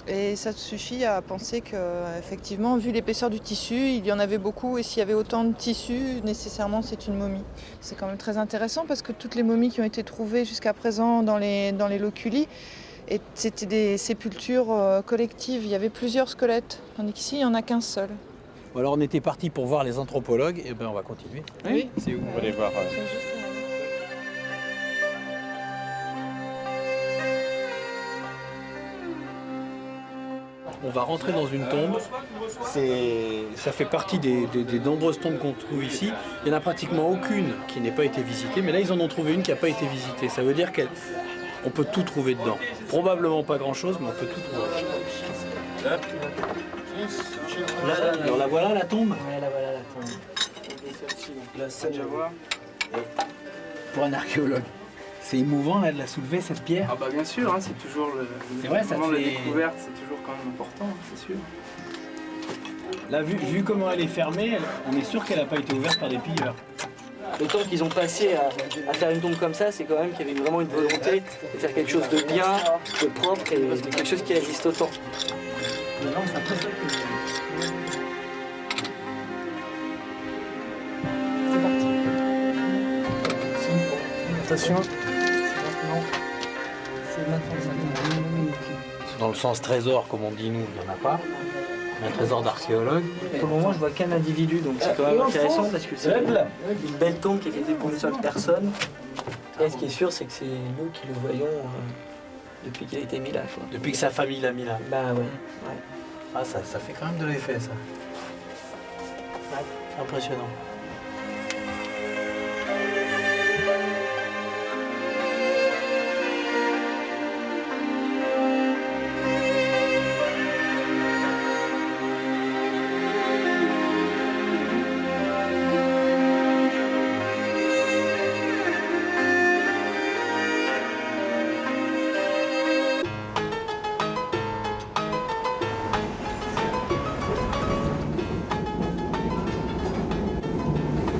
Et ça suffit à penser qu'effectivement, vu l'épaisseur du tissu, il y en avait beaucoup. Et s'il y avait autant de tissu, nécessairement, c'est une momie. C'est quand même très intéressant parce que toutes les momies qui ont été trouvées jusqu'à présent dans les loculi, c'était des sépultures collectives. Il y avait plusieurs squelettes, tandis qu'ici, il n'y en a qu'un seul. Alors on était parti pour voir les anthropologues, et on va continuer. Oui. C'est où? On va aller voir. On va rentrer dans une tombe. Ça fait partie des nombreuses tombes qu'on trouve ici. Il n'y en a pratiquement aucune qui n'ait pas été visitée, mais là ils en ont trouvé une qui n'a pas été visitée. Ça veut dire qu'on peut tout trouver dedans. Probablement pas grand-chose, mais on peut tout trouver. Alors la voilà la tombe? Ouais, là voilà la tombe. Pour un archéologue. C'est émouvant là, de la soulever cette pierre. Ah bah bien sûr, hein, c'est toujours le moment de la découverte, c'est toujours quand même important, c'est sûr. Là, vu comment elle est fermée, on est sûr qu'elle n'a pas été ouverte par des pilleurs. Le temps qu'ils ont passé à faire une tombe comme ça, c'est quand même qu'il y avait vraiment une volonté de faire quelque chose de bien, de propre et de quelque chose qui résiste au temps. C'est parti. Attention. Dans le sens trésor, comme on dit nous, il n'y en a pas. Un trésor d'archéologue. Pour le moment, je vois qu'un individu, donc c'est quand même intéressant parce que c'est une belle tombe qui a été pour une seule personne. Et ce qui est sûr, c'est que c'est nous qui le voyons depuis qu'il a été mis là. Quoi. Depuis que sa famille l'a mis là. Bah ouais. Ah, ça fait quand même de l'effet, ça. Ouais, c'est impressionnant.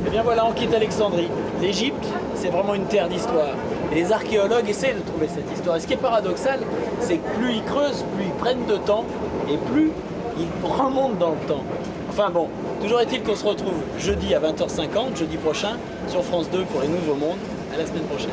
Et bien voilà, on quitte Alexandrie. L'Égypte, c'est vraiment une terre d'histoire. Et les archéologues essaient de trouver cette histoire. Et ce qui est paradoxal, c'est que plus ils creusent, plus ils prennent de temps, et plus ils remontent dans le temps. Enfin bon, toujours est-il qu'on se retrouve jeudi à 20h50, jeudi prochain, sur France 2 pour les Nouveaux Mondes. À la semaine prochaine.